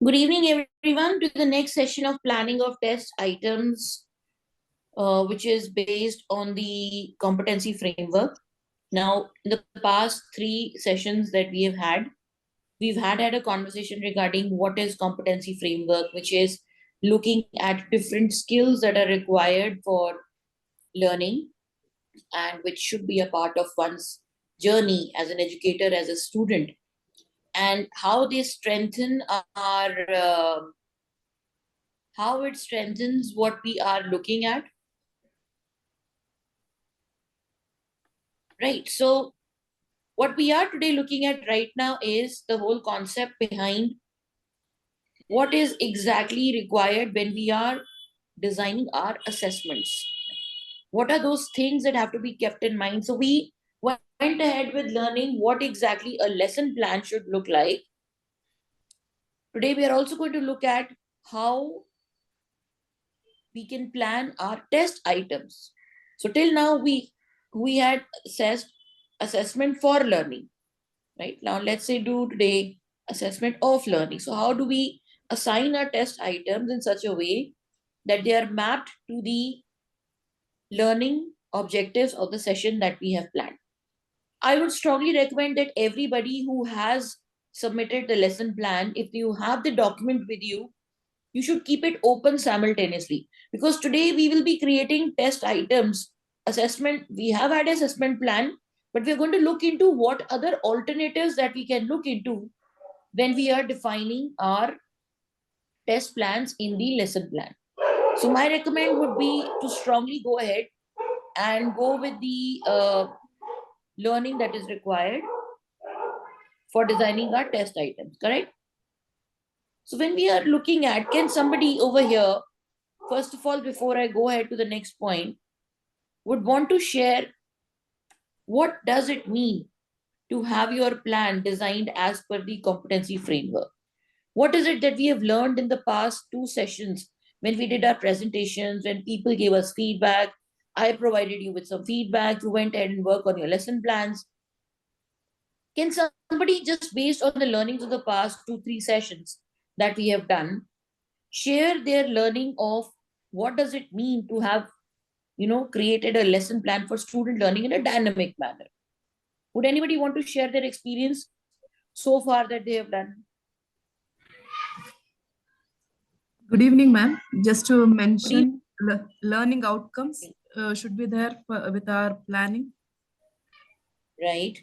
Good evening, everyone, to the next session of planning of test items, which is based on the competency framework. Now, in the past three sessions that we've had a conversation regarding what is competency framework, which is looking at different skills that are required for learning and which should be a part of one's journey as an educator, as a student, and how they strengthen our how it strengthens what we are looking at, right? So what we are today looking at right now is the whole concept behind what is exactly required when we are designing our assessments. What are those things that have to be kept in mind? So we went ahead with learning what exactly a lesson plan should look like. Today we are also going to look at how we can plan our test items. So till now we had assessed assessment for learning, right? Now let's say do today assessment of learning. So how do we assign our test items in such a way that they are mapped to the learning objectives of the session that we have planned? I would strongly recommend that everybody who has submitted the lesson plan, if you have the document with you, you should keep it open simultaneously, because today we will be creating test items. Assessment, we have had assessment plan, but we're going to look into what other alternatives that we can look into when we are defining our test plans in the lesson plan. So my recommend would be to strongly go ahead and go with the learning that is required for designing our test items, correct? So when we are looking at, can somebody over here, first of all, before I go ahead to the next point, would want to share what does it mean to have your plan designed as per the competency framework? What is it that we have learned in the past two sessions when we did our presentations, when people gave us feedback? I provided you with some feedback. You went ahead and worked on your lesson plans. Can somebody, just based on the learnings of the past two, three sessions that we have done, share their learning of what does it mean to have, created a lesson plan for student learning in a dynamic manner? Would anybody want to share their experience so far that they have done? Good evening, ma'am. Just to mention, learning outcomes should be there with our planning. Right.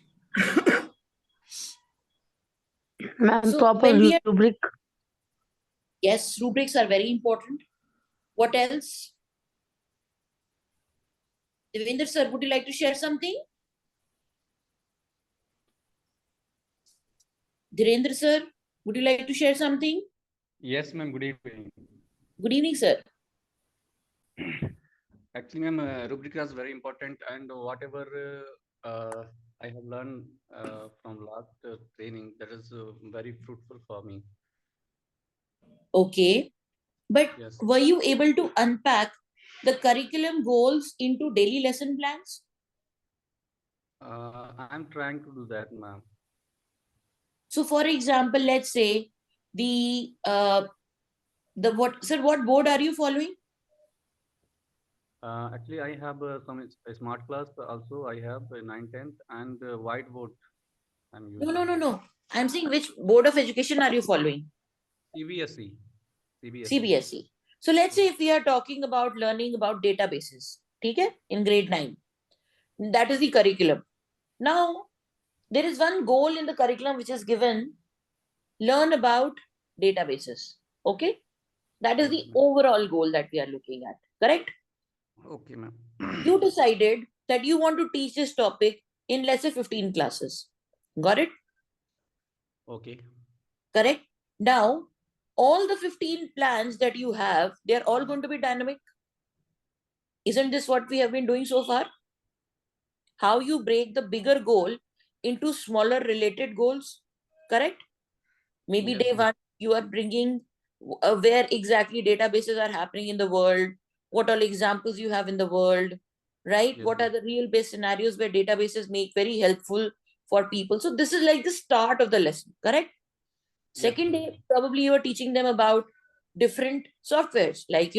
Ma'am, So proper rubric. Yes, rubrics are very important. What else? Devendra sir, would you like to share something? Dhirendra sir, would you like to share something? Yes, ma'am. Good evening. Good evening, sir. Actually, ma'am, rubric is very important, and whatever I have learned from last training, that is very fruitful for me. Okay. But yes, were you able to unpack the curriculum goals into daily lesson plans? I'm trying to do that, ma'am. So, for example, let's say what board are you following? Actually, I have some smart class also. I have 9th, 10th, and whiteboard. No. I'm saying which board of education are you following? CBSE. CBSE. So let's say if we are talking about learning about databases, okay, in grade 9, that is the curriculum. Now, there is one goal in the curriculum which is given, learn about databases. Okay, that is the overall goal that we are looking at, correct? Okay, ma'am. You decided that you want to teach this topic in, let's say, 15 classes. Got it? Okay. Correct. Now, all the 15 plans that you have, they're all going to be dynamic. Isn't this what we have been doing so far? How you break the bigger goal into smaller related goals, correct? Maybe Yes, day one, you are bringing where exactly databases are happening in the world, what all examples you have in the world, right? Yes, What are the real based scenarios where databases make very helpful for people? So this is like the start of the lesson, correct? Second day, probably you are teaching them about different softwares. Like,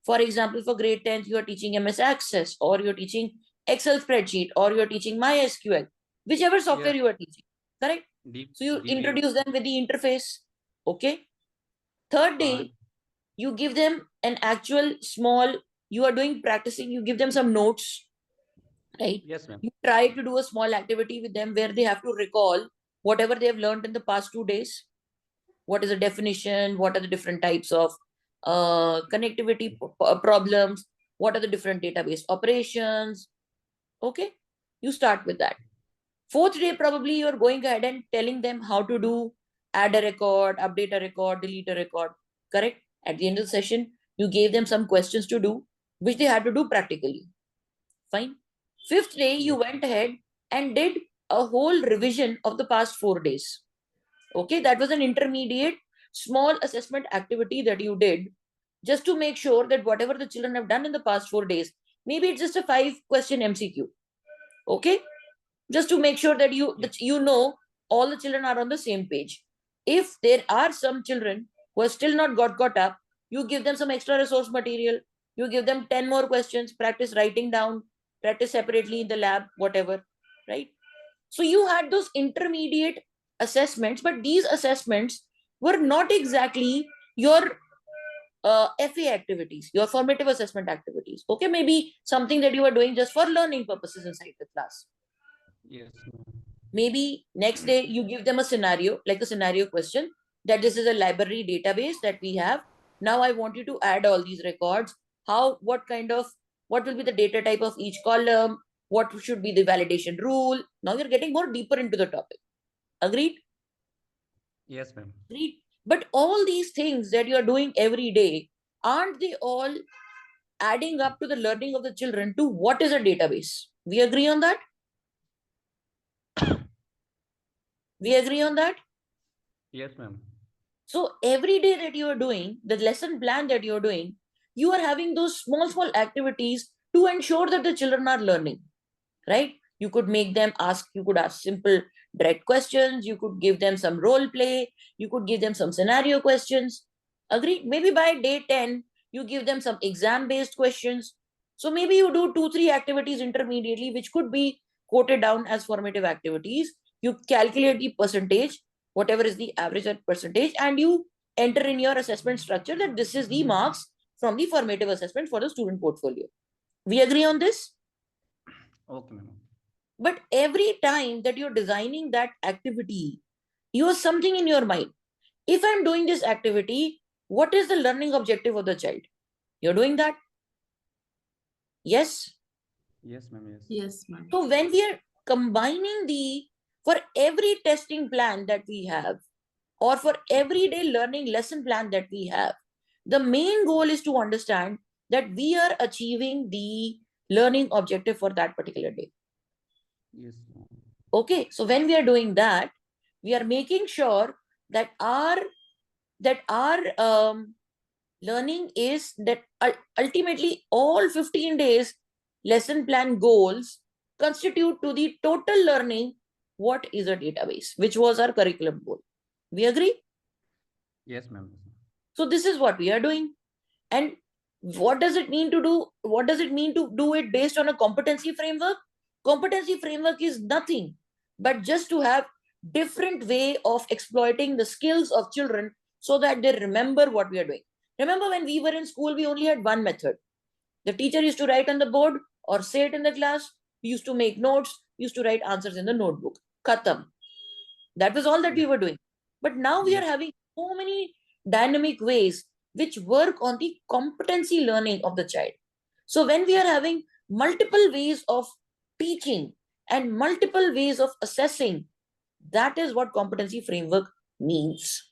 for example, for grade 10th, you are teaching MS Access, or you're teaching Excel spreadsheet, or you're teaching MySQL, whichever software Yes. you are teaching, correct? So you DBA. introduce them with the interface. Okay. Third day, you give them an actual small, you are doing practicing, you give them some notes, right? Yes, ma'am. You try to do a small activity with them where they have to recall whatever they have learned in the past 2 days. What is the definition? What are the different types of connectivity problems? What are the different database operations? Okay, you start with that. Fourth day, probably you're going ahead and telling them how to do add a record, update a record, delete a record, correct? At the end of the session, you gave them some questions to do, which they had to do practically. Fine. Fifth day, you went ahead and did a whole revision of the past 4 days. Okay, that was an intermediate small assessment activity that you did just to make sure that whatever the children have done in the past 4 days, maybe it's just a 5-question MCQ. Okay, just to make sure that you know all the children are on the same page. If there are some children who are still not got caught up, you give them some extra resource material. You give them 10 more questions, practice writing down, practice separately in the lab, whatever, right? So you had those intermediate assessments, but these assessments were not exactly your FA activities, your formative assessment activities. Okay, maybe something that you are doing just for learning purposes inside the class. Yes, ma'am. Maybe next day you give them a scenario, like a scenario question, that this is a library database that we have. Now I want you to add all these records. What will be the data type of each column? What should be the validation rule? Now you're getting more deeper into the topic. Agreed? Yes, ma'am. Agreed. But all these things that you're doing every day, aren't they all adding up to the learning of the children to what is a database? We agree on that? We agree on that? Yes, ma'am. So every day that you are doing, the lesson plan that you're doing, you are having those small activities to ensure that the children are learning, right? You could ask simple direct questions. You could give them some role play. You could give them some scenario questions. Agreed? Maybe by day 10, you give them some exam-based questions. So maybe you do 2-3 activities intermediately, which could be quoted down as formative activities. You calculate the percentage, whatever is the average percentage, and you enter in your assessment structure that this is the marks from the formative assessment for the student portfolio. We agree on this? Okay, ma'am. But every time that you're designing that activity, you have something in your mind. If I'm doing this activity, what is the learning objective of the child? You're doing that? Yes? Yes, ma'am. Yes. Yes, ma'am. So when we are combining for every testing plan that we have, or for everyday learning lesson plan that we have, the main goal is to understand that we are achieving the learning objective for that particular day. Yes, ma'am. Okay, so when we are doing that, we are making sure that our learning is that ultimately all 15 days lesson plan goals constitute to the total learning what is a database, which was our curriculum goal. We agree? Yes, ma'am. So this is what we are doing. And what does it mean to do? What does it mean to do it based on a competency framework? Competency framework is nothing but just to have different way of exploiting the skills of children so that they remember what we are doing. Remember when we were in school, we only had one method. The teacher used to write on the board or say it in the class. We used to make notes, used to write answers in the notebook. Khatam. That was all that we were doing. But now we are having so many dynamic ways which work on the competency learning of the child. So when we are having multiple ways of teaching and multiple ways of assessing, that is what competency framework means.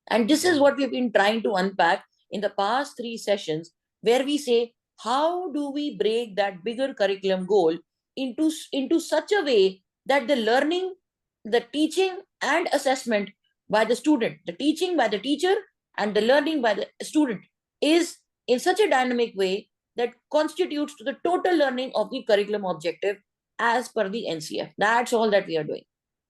And this is what we've been trying to unpack in the past 3 sessions, where we say, how do we break that bigger curriculum goal into such a way that the learning, the teaching and assessment by the student, the teaching by the teacher and the learning by the student is in such a dynamic way that constitutes to the total learning of the curriculum objective as per the NCF. That's all that we are doing.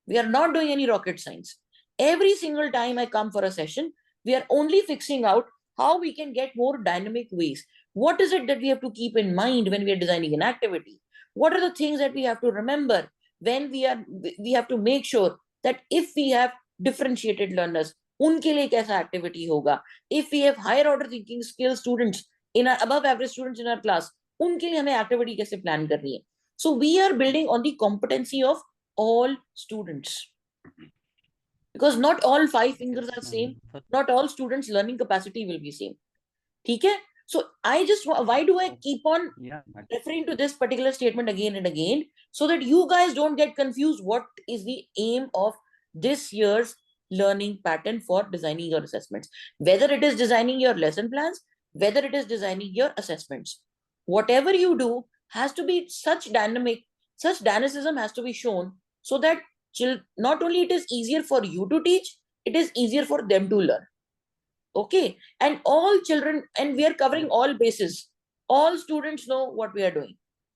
We are not doing any rocket science. Every single time I come for a session, we are only fixing out how we can get more dynamic ways. What is it that we have to keep in mind when we are designing an activity? What are the things that we have to remember when we have to make sure that if we have differentiated learners, उनके लिए कैसा activity होगा? If we have higher order thinking skill students in our above average students in our class, उनके लिए हमें activity कैसे plan करनी है? So we are building on the competency of all students. Because not all 5 fingers are same. Not all students' learning capacity will be same. Okay? So I just, why do I keep on referring to this particular statement again and again? So that you guys don't get confused what is the aim of this year's learning pattern for designing your assessments. Whether it is designing your lesson plans, whether it is designing your assessments. Whatever you do has to be such dynamism has to be shown so that not only it is easier for you to teach, it is easier for them to learn. Okay, and all children, and we are covering all bases. All students know what we are doing.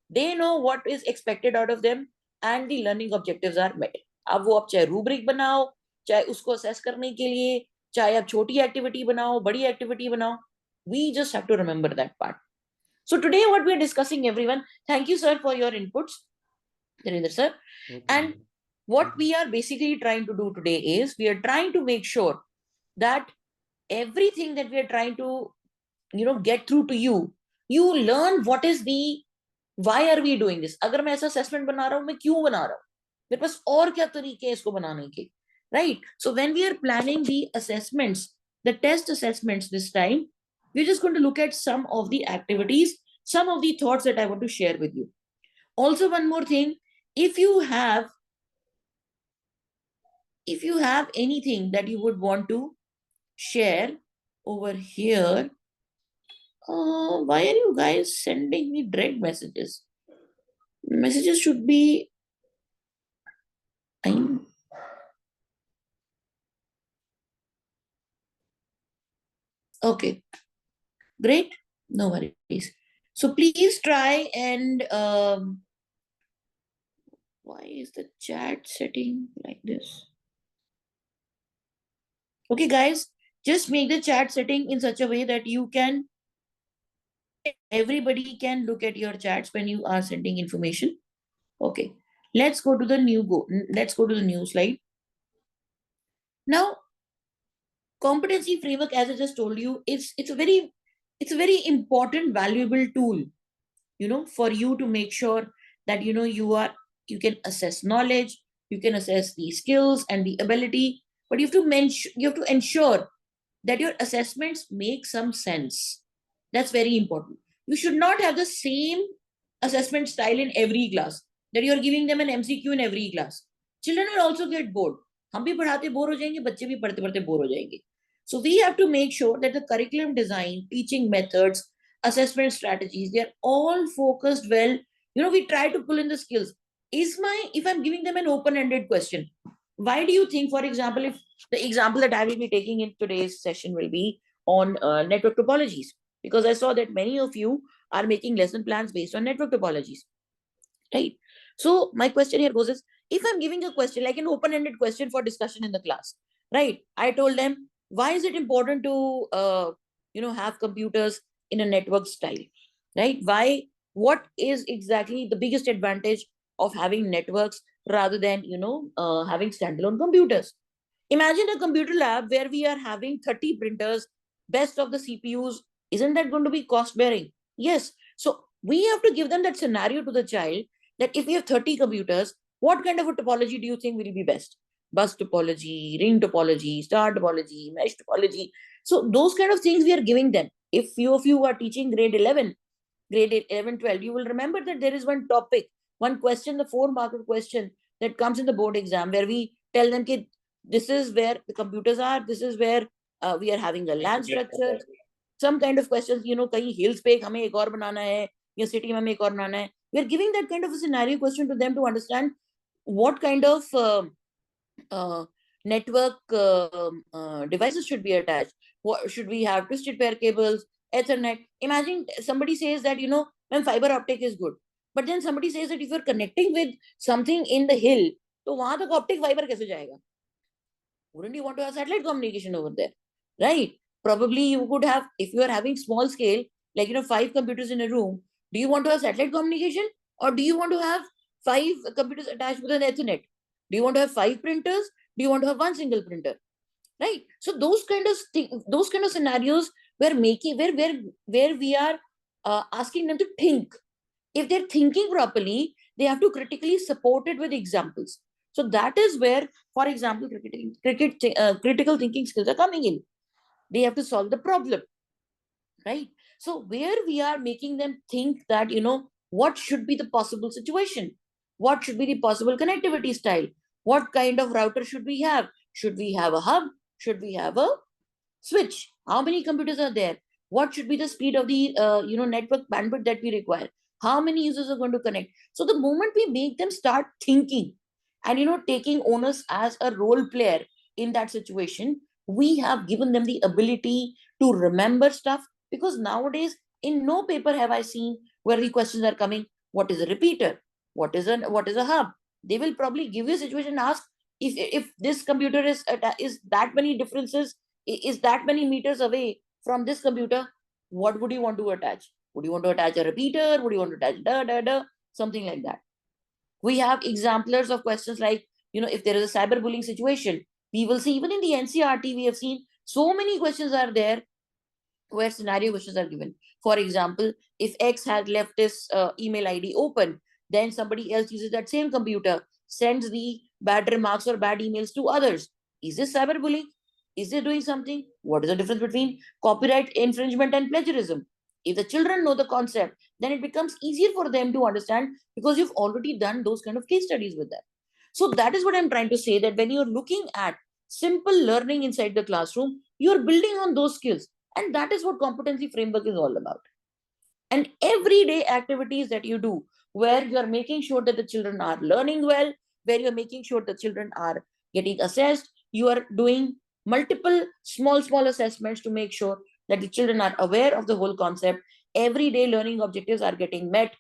They know what is expected out of them, and the learning objectives are met. अब वो आप चाहे rubric बनाओ, चाहे उसको assess करने के लिए, चाहे आप छोटी एक्टिविटी बनाओ, बड़ी एक्टिविटी बनाओ, we just have to remember that part. So today what we are discussing, everyone, thank you sir for your inputs, Dhirendra sir. And what we are basically trying to do today is we are trying to make sure that everything that we are trying to get through to you, you learn what is the why are we doing this. अगर मैं ऐसा assessment बना रहा हूँ, मैं क्यों बना रहा हूँ, मेरे पास और क्या तरीके हैं इसको बनाने के, right? So when we are planning the assessments, the test assessments this time, we're just going to look at some of the activities, some of the thoughts that I want to share with you. Also, one more thing, if you have anything that you would want to share over here, why are you guys sending me dread messages? Messages should be okay, great, no worries. So please try and why is the chat setting like this? Okay guys, just make the chat setting in such a way that everybody can look at your chats when you are sending information. Okay, let's go to the new slide. Now, competency framework, as I just told you, it's a very important, valuable tool, for you to make sure that you can assess knowledge, you can assess the skills and the ability, but you have to ensure that your assessments make some sense. That's very important. You should not have the same assessment style in every class, that you're giving them an MCQ in every class. Children will also get bored. हम भी पढ़ाते bore हो जाएंगे, बच्चे भी पढ़ते पढ़ते bore हो जाएंगे. So we have to make sure that the curriculum design, teaching methods, assessment strategies, they are all focused well. We try to pull in the skills. If I'm giving them an open-ended question, why do you think, for example, if the example that I will be taking in today's session will be on network topologies, because I saw that many of you are making lesson plans based on network topologies, right? So my question here goes is, if I'm giving a question, like an open-ended question for discussion in the class, right? I told them, why is it important to, have computers in a network style, right? What is exactly the biggest advantage of having networks rather than, having standalone computers? Imagine a computer lab where we are having 30 printers, best of the CPUs. Isn't that going to be cost bearing? Yes. So we have to give them that scenario to the child that if we have 30 computers, what kind of a topology do you think will be best? Bus topology, ring topology, star topology, mesh topology. So those kind of things we are giving them. If few of you are teaching grade 11, 12, you will remember that there is one topic, one question, the 4-marker question that comes in the board exam, where we tell them that this is where the computers are, this is where we are having a LAN structure, some kind of questions, kahin hills pe hame ek aur banana hai, ya city mein hame ek aur banana hai. We are giving that kind of a scenario question to them to understand what kind of network devices should be attached. What should we have? Twisted pair cables, Ethernet. Imagine somebody says that, when fiber optic is good. But then somebody says that if you're connecting with something in the hill, तो वहां तक optic fiber कैसे जाएगा? Wouldn't you want to have satellite communication over there? Right? Probably you could have, if you are having small scale, like, 5 computers in a room, do you want to have satellite communication? Or do you want to have 5 computers attached with an Ethernet? Do you want to have 5 printers? Do you want to have one single printer? Right? So those those kind of scenarios we're making, where we are asking them to think. If they're thinking properly, they have to critically support it with examples. So that is where, for example, critical thinking skills are coming in. They have to solve the problem, right? So where we are making them think that, what should be the possible situation? What should be the possible connectivity style? What kind of router should we have? Should we have a hub? Should we have a switch? How many computers are there? What should be the speed of the network bandwidth that we require? How many users are going to connect? So the moment we make them start thinking and taking onus as a role player in that situation, we have given them the ability to remember stuff. Because nowadays, in no paper have I seen where the questions are coming, what is a repeater? What is a hub? They will probably give you a situation and ask, if this computer is that many differences, is that many meters away from this computer, what would you want to attach? Would you want to attach a repeater? Would you want to attach something like that? We have exemplars of questions like, if there is a cyberbullying situation, we will see, even in the NCERT, we have seen so many questions are there where scenario questions are given. For example, if X had left his email ID open, then somebody else uses that same computer, sends the bad remarks or bad emails to others. Is this cyberbullying? Is it doing something? What is the difference between copyright infringement and plagiarism? If the children know the concept, then it becomes easier for them to understand, because you've already done those kind of case studies with them. So that is what I'm trying to say, that when you're looking at simple learning inside the classroom, you're building on those skills. And that is what competency framework is all about. And everyday activities that you do, where you're making sure that the children are learning well, where you're making sure the children are getting assessed, you are doing multiple small assessments to make sure that the children are aware of the whole concept. Everyday learning objectives are getting met,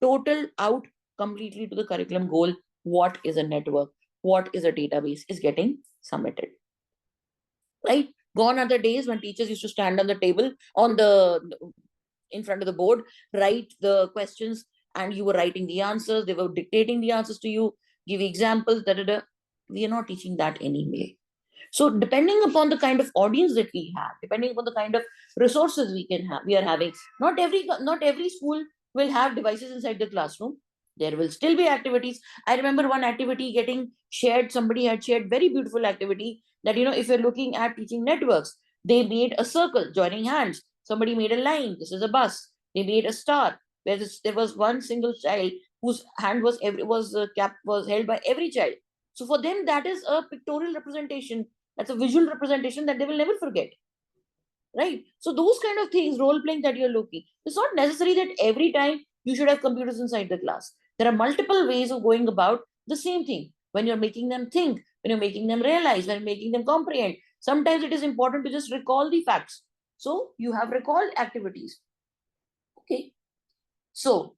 total out completely to the curriculum goal. What is a network? What is a database is getting submitted. Right? Gone are the days when teachers used to stand on the table, in front of the board, write the questions, and you were writing the answers. They were dictating the answers to you, give examples. We are not teaching that anyway. So depending upon the kind of audience that we have, depending upon the kind of resources we are having, not every school will have devices inside the classroom. There will still be activities. I remember one activity getting shared. Somebody had shared very beautiful activity that, if you're looking at teaching networks, they made a circle, joining hands. Somebody made a line. This is a bus. They made a star where there was one single child whose hand was held by every child. So for them, that is a pictorial representation. That's a visual representation that they will never forget. Right? So those kind of things, role playing that you're looking, it's not necessary that every time you should have computers inside the class. There are multiple ways of going about the same thing. When you're making them think, when you're making them realize, when you're making them comprehend, sometimes it is important to just recall the facts. So you have recalled activities. Okay. So,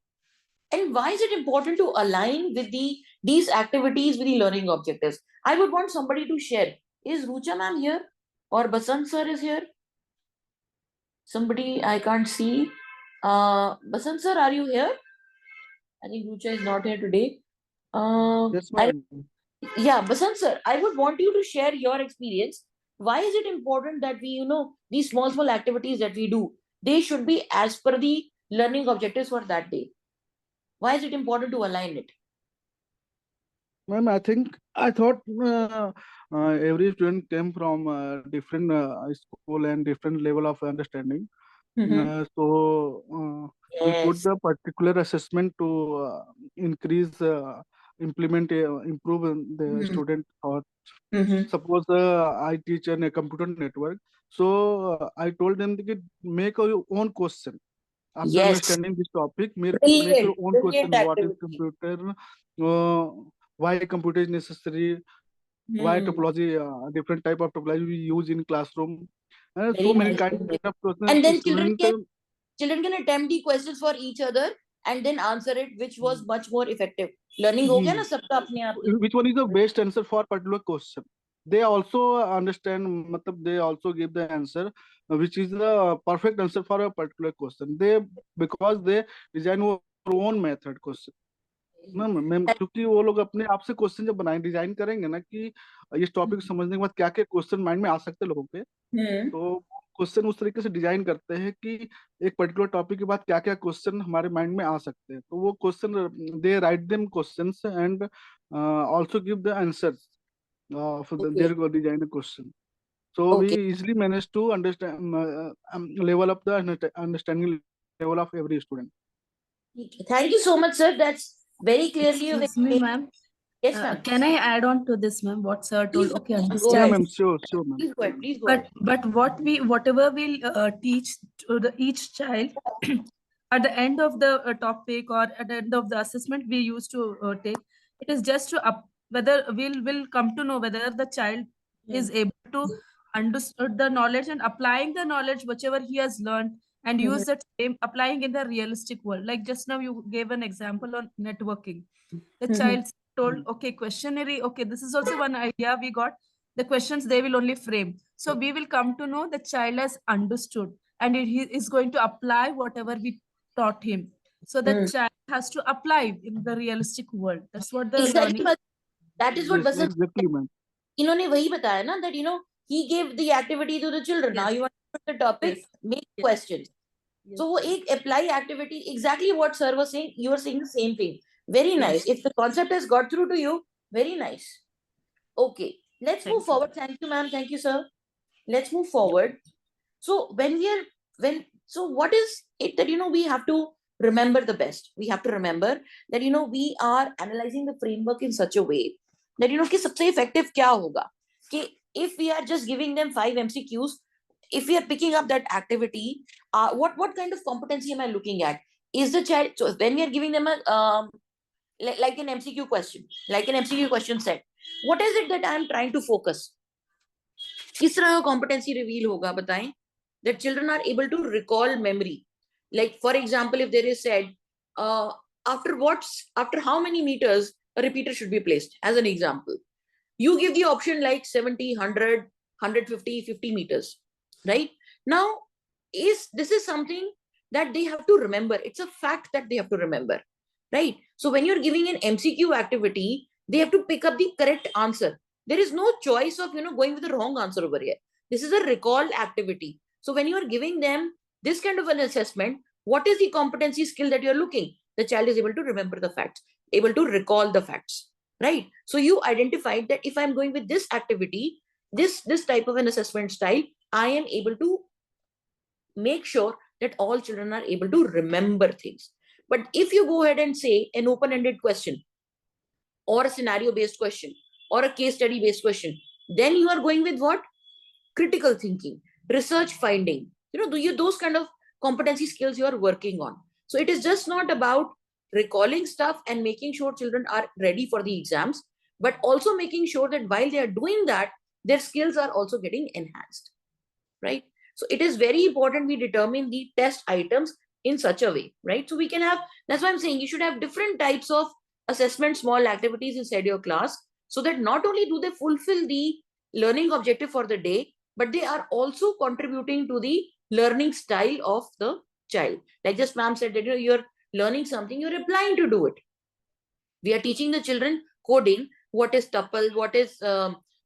and why is it important to align with these activities with the learning objectives? I would want somebody to share. Is Rucha ma'am here? Or Basant sir is here? Somebody I can't see. Basant sir, are you here? I think Rucha is not here today. Yes, ma'am. Yeah, Basant sir, I would want you to share your experience. Why is it important that we, these small activities that we do, they should be as per the learning objectives for that day? Why is it important to align it? Ma'am, I thought every student came from different school and different level of understanding. So we put Yes. the particular assessment to increase, improve the student thought. Suppose I teach in a computer network, so I told them to make your own question. After Yes. understanding this topic, make your Brilliant, own brilliant question. What is activity. computer? Why computer is necessary? Why topology? Different type of topology we use in classroom. Very So many nice. kinds of questions And to then student. children can attempt the questions for each other and then answer it, which was much more effective. Learning हो गया ना सबका अपने आप ही. Which one is the best answer for particular question? they also understand, matlab, they also give the answer which is the perfect answer for a particular question. They, because they design their own method question ना ma'am, क्योंकि वो लोग अपने आप से question जब बनाए design करेंगे ना कि इस टॉपिक समझने के बाद क्या क्या क्वेश्चन माइंड में आ सकते हैं लोगों के, तो क्वेश्चन उस तरीके से डिजाइन करते हैं कि एक पर्टिकुलर टॉपिक के बाद क्या क्या क्वेश्चन हमारे माइंड में आ सकते हैं, तो वो question they write them questions and also give the answers for their design question. So we easily manage to understand level up the understanding level of every student. Thank you so much, sir. That's very clearly you Excuse me, explained. ma'am. Yes, ma'am. Can I add on to this, ma'am? What sir Please told? Okay, go understand. Yeah, ahead. ma'am. Sure, ma'am. Please go ahead. Please go ahead. But whatever we'll teach to each child at the end of the topic or at the end of the assessment we used to take, it is just to whether will come to know whether the child is able to understand the knowledge and applying the knowledge whichever he has learned and use that same applying in the realistic world. Like just now you gave an example on networking. The child told, okay, questionnaire, okay, this is also one idea we got. The questions they will only frame. So we will come to know the child has understood and he is going to apply whatever we taught him. So the child has to apply in the realistic world. That's what the Exactly, learning. that is what Yes, Basant exactly, ma'am. इन्होंने वही बताया ना, that he gave the activity to the children. Now you want to put the topic, make questions. So वो एक apply activity, exactly what sir was saying, you were saying the same thing. Very nice. If the concept has got through to you, very nice. Okay, let's move forward. Thank you, ma'am. Thank you, sir. Let's move forward. So so what is it that we have to remember the best? We have to remember that we are analyzing the framework in such a way that कि सबसे effective क्या होगा, कि if we are just giving them 5 MCQs, if we are picking up that activity, what kind of competency am I looking at? Is the child, so when we are giving them a like an MCQ question set, what is it that I am trying to focus? किस तरह का competency reveal होगा, बताएं? That children are able to recall memory. Like for example, if there is said after how many meters a repeater should be placed, as an example, you give the option like 70, 100, 150, 50 meters, right? Now, this is something that they have to remember. It's a fact that they have to remember, right? So when you're giving an MCQ activity, they have to pick up the correct answer. There is no choice of going with the wrong answer over here. This is a recall activity. So when you are giving them this kind of an assessment, what is the competency skill that you're looking? The child is able to remember the facts, able to recall the facts, right? So you identified that if I'm going with this activity, this type of an assessment style, I am able to make sure that all children are able to remember things. But if you go ahead and say an open-ended question or a scenario-based question or a case study-based question, then you are going with what? Critical thinking, research finding, those kind of competency skills you are working on. So it is just not about recalling stuff and making sure children are ready for the exams, but also making sure that while they are doing that, their skills are also getting enhanced, right? So it is very important we determine the test items in such a way, right? So we can have, that's why I'm saying you should have different types of assessment, small activities inside your class, so that not only do they fulfill the learning objective for the day, but they are also contributing to the learning style of the child. Like just ma'am said that you're learning something, you're applying to do it. We are teaching the children coding, what is tuple, what is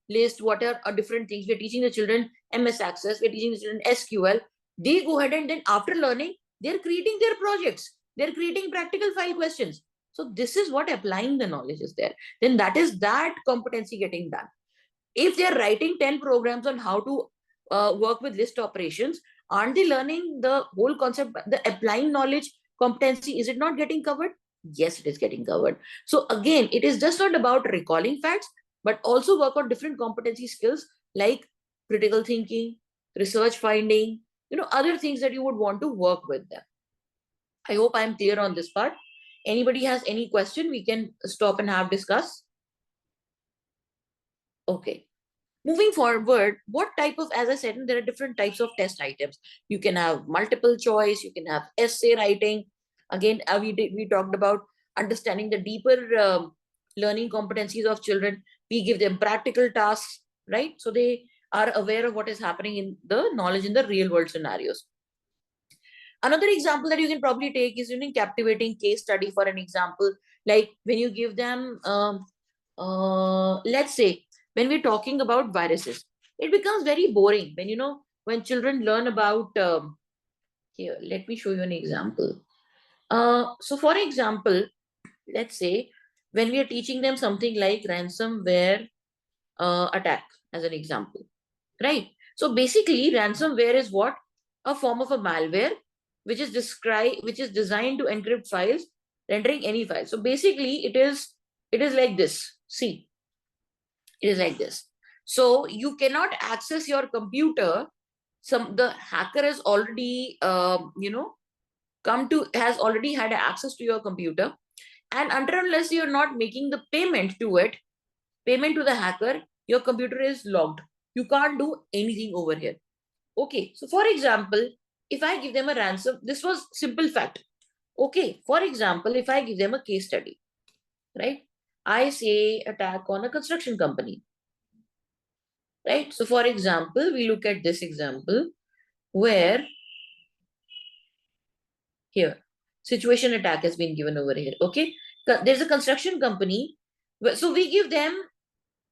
list, what are different things. We're teaching the children MS Access, we're teaching the children SQL. They go ahead and then after learning, they're creating their projects. They're creating practical file questions. So this is what applying the knowledge is there. Then that is that competency getting done. If they're writing 10 programs on how to work with list operations, aren't they learning the whole concept, the applying knowledge competency? Is it not getting covered? Yes, it is getting covered. So again, it is just not about recalling facts, but also work on different competency skills like critical thinking, research finding, other things that you would want to work with them. I hope I'm clear on this part. Anybody has any question, we can stop and have discuss. Okay. Moving forward, what type of, as I said, there are different types of test items. You can have multiple choice, you can have essay writing. Again, we talked about understanding the deeper learning competencies of children. We give them practical tasks, right? So they are aware of what is happening in the knowledge in the real world scenarios. Another example that you can probably take is using captivating case study for an example, like when you give them, let's say, when we're talking about viruses, it becomes very boring when, when children learn about, here, let me show you an example. So for example, let's say when we are teaching them something like ransomware attack as an example, right? So basically ransomware is what? A form of a malware which is designed to encrypt files, rendering any file. So basically it is like this. See, it is like this. So you cannot access your computer. The hacker has already has already had access to your computer, and unless you're not making the payment to the hacker, your computer is locked. You can't do anything over here. Okay, so for example, if I give them a ransom, this was simple fact. Okay, for example, if I give them a case study, right? I say attack on a construction company, right? So for example, we look at this example where here, situation attack has been given over here. Okay, there's a construction company. So we give them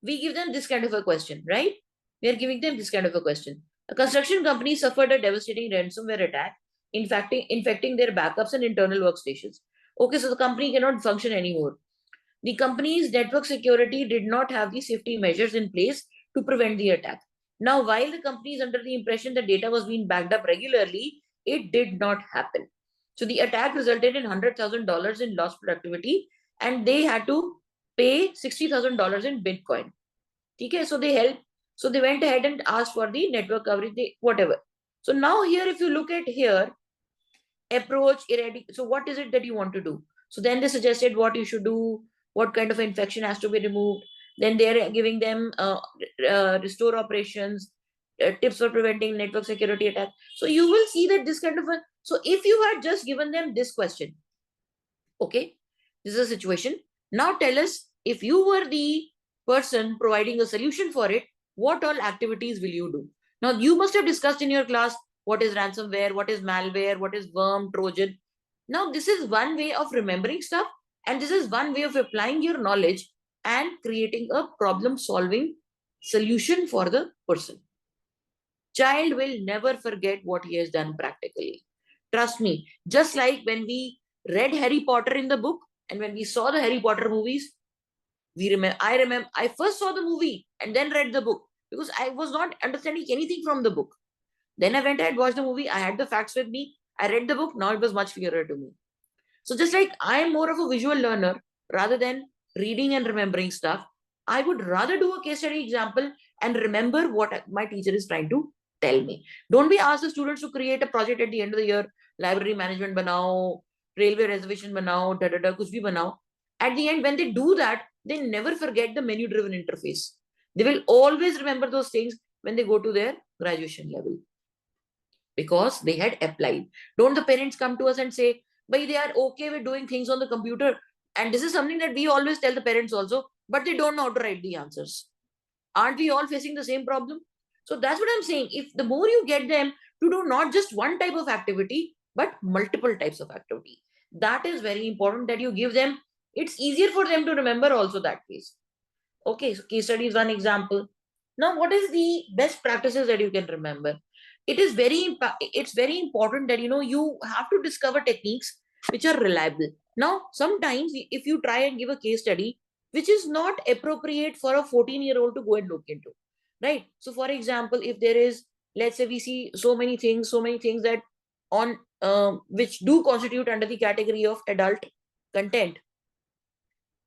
this kind of a question, right? We are giving them this kind of a question. A construction company suffered a devastating ransomware attack, infecting their backups and internal workstations. Okay, so the company cannot function anymore. The company's network security did not have the safety measures in place to prevent the attack. Now, while the company is under the impression that data was being backed up regularly, it did not happen. So the attack resulted in $100,000 in lost productivity, and they had to pay $60,000 in Bitcoin. Okay, so they went ahead and asked for the network coverage, whatever. So now here, if you look at here, approach, so what is it that you want to do? So then they suggested what you should do, what kind of infection has to be removed. Then they're giving them restore operations, tips for preventing network security attack. So you will see that this kind of so if you had just given them this question, okay, this is a situation. Now tell us, if you were the person providing a solution for it, what all activities will you do? Now you must have discussed in your class what is ransomware, what is malware, what is worm, Trojan. Now this is one way of remembering stuff, and this is one way of applying your knowledge and creating a problem solving solution for the person. Child will never forget what he has done practically. Trust me, just like when we read Harry Potter in the book and when we saw the Harry Potter movies, I first saw the movie and then read the book because I was not understanding anything from the book. Then I went and watched the movie. I had the facts with me. I read the book. Now it was much clearer to me. So just like I am more of a visual learner rather than reading and remembering stuff, I would rather do a case study example and remember what my teacher is trying to tell me. Don't be asked the students to create a project at the end of the year, library management banao, railway reservation banao, kuch bhi banao. At the end, when they do that, they never forget the menu driven interface. They will always remember those things when they go to their graduation level because they had applied. Don't the parents come to us and say, but they are okay with doing things on the computer? And this is something that we always tell the parents also, but they don't know how to write the answers. Aren't we all facing the same problem? So that's what I'm saying. If the more you get them to do not just one type of activity, but multiple types of activity, that is very important that you give them. It's easier for them to remember also that case. Okay, so case study is one example. Now, what is the best practices that you can remember? It's very important that you have to discover techniques which are reliable. Now, sometimes if you try and give a case study which is not appropriate for a 14-year-old to go and look into, right? So, for example, if there is, let's say we see so many things that on which do constitute under the category of adult content,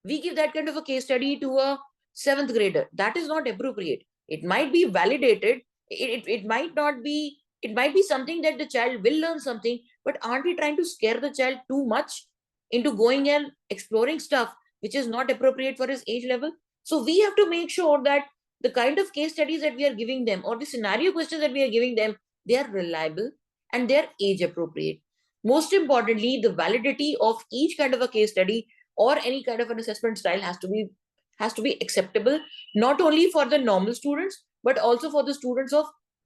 we give that kind of a case study to a 7th grader. That is not appropriate. It might be validated. It might not be, it might be something that the child will learn something, but aren't we trying to scare the child too much into going and exploring stuff which is not appropriate for his age level? So we have to make sure that the kind of case studies that we are giving them or the scenario questions that we are giving them, they are reliable and they are age appropriate. Most importantly, the validity of each kind of a case study or any kind of an assessment style has has to be acceptable, not only for the normal students, but also for the students of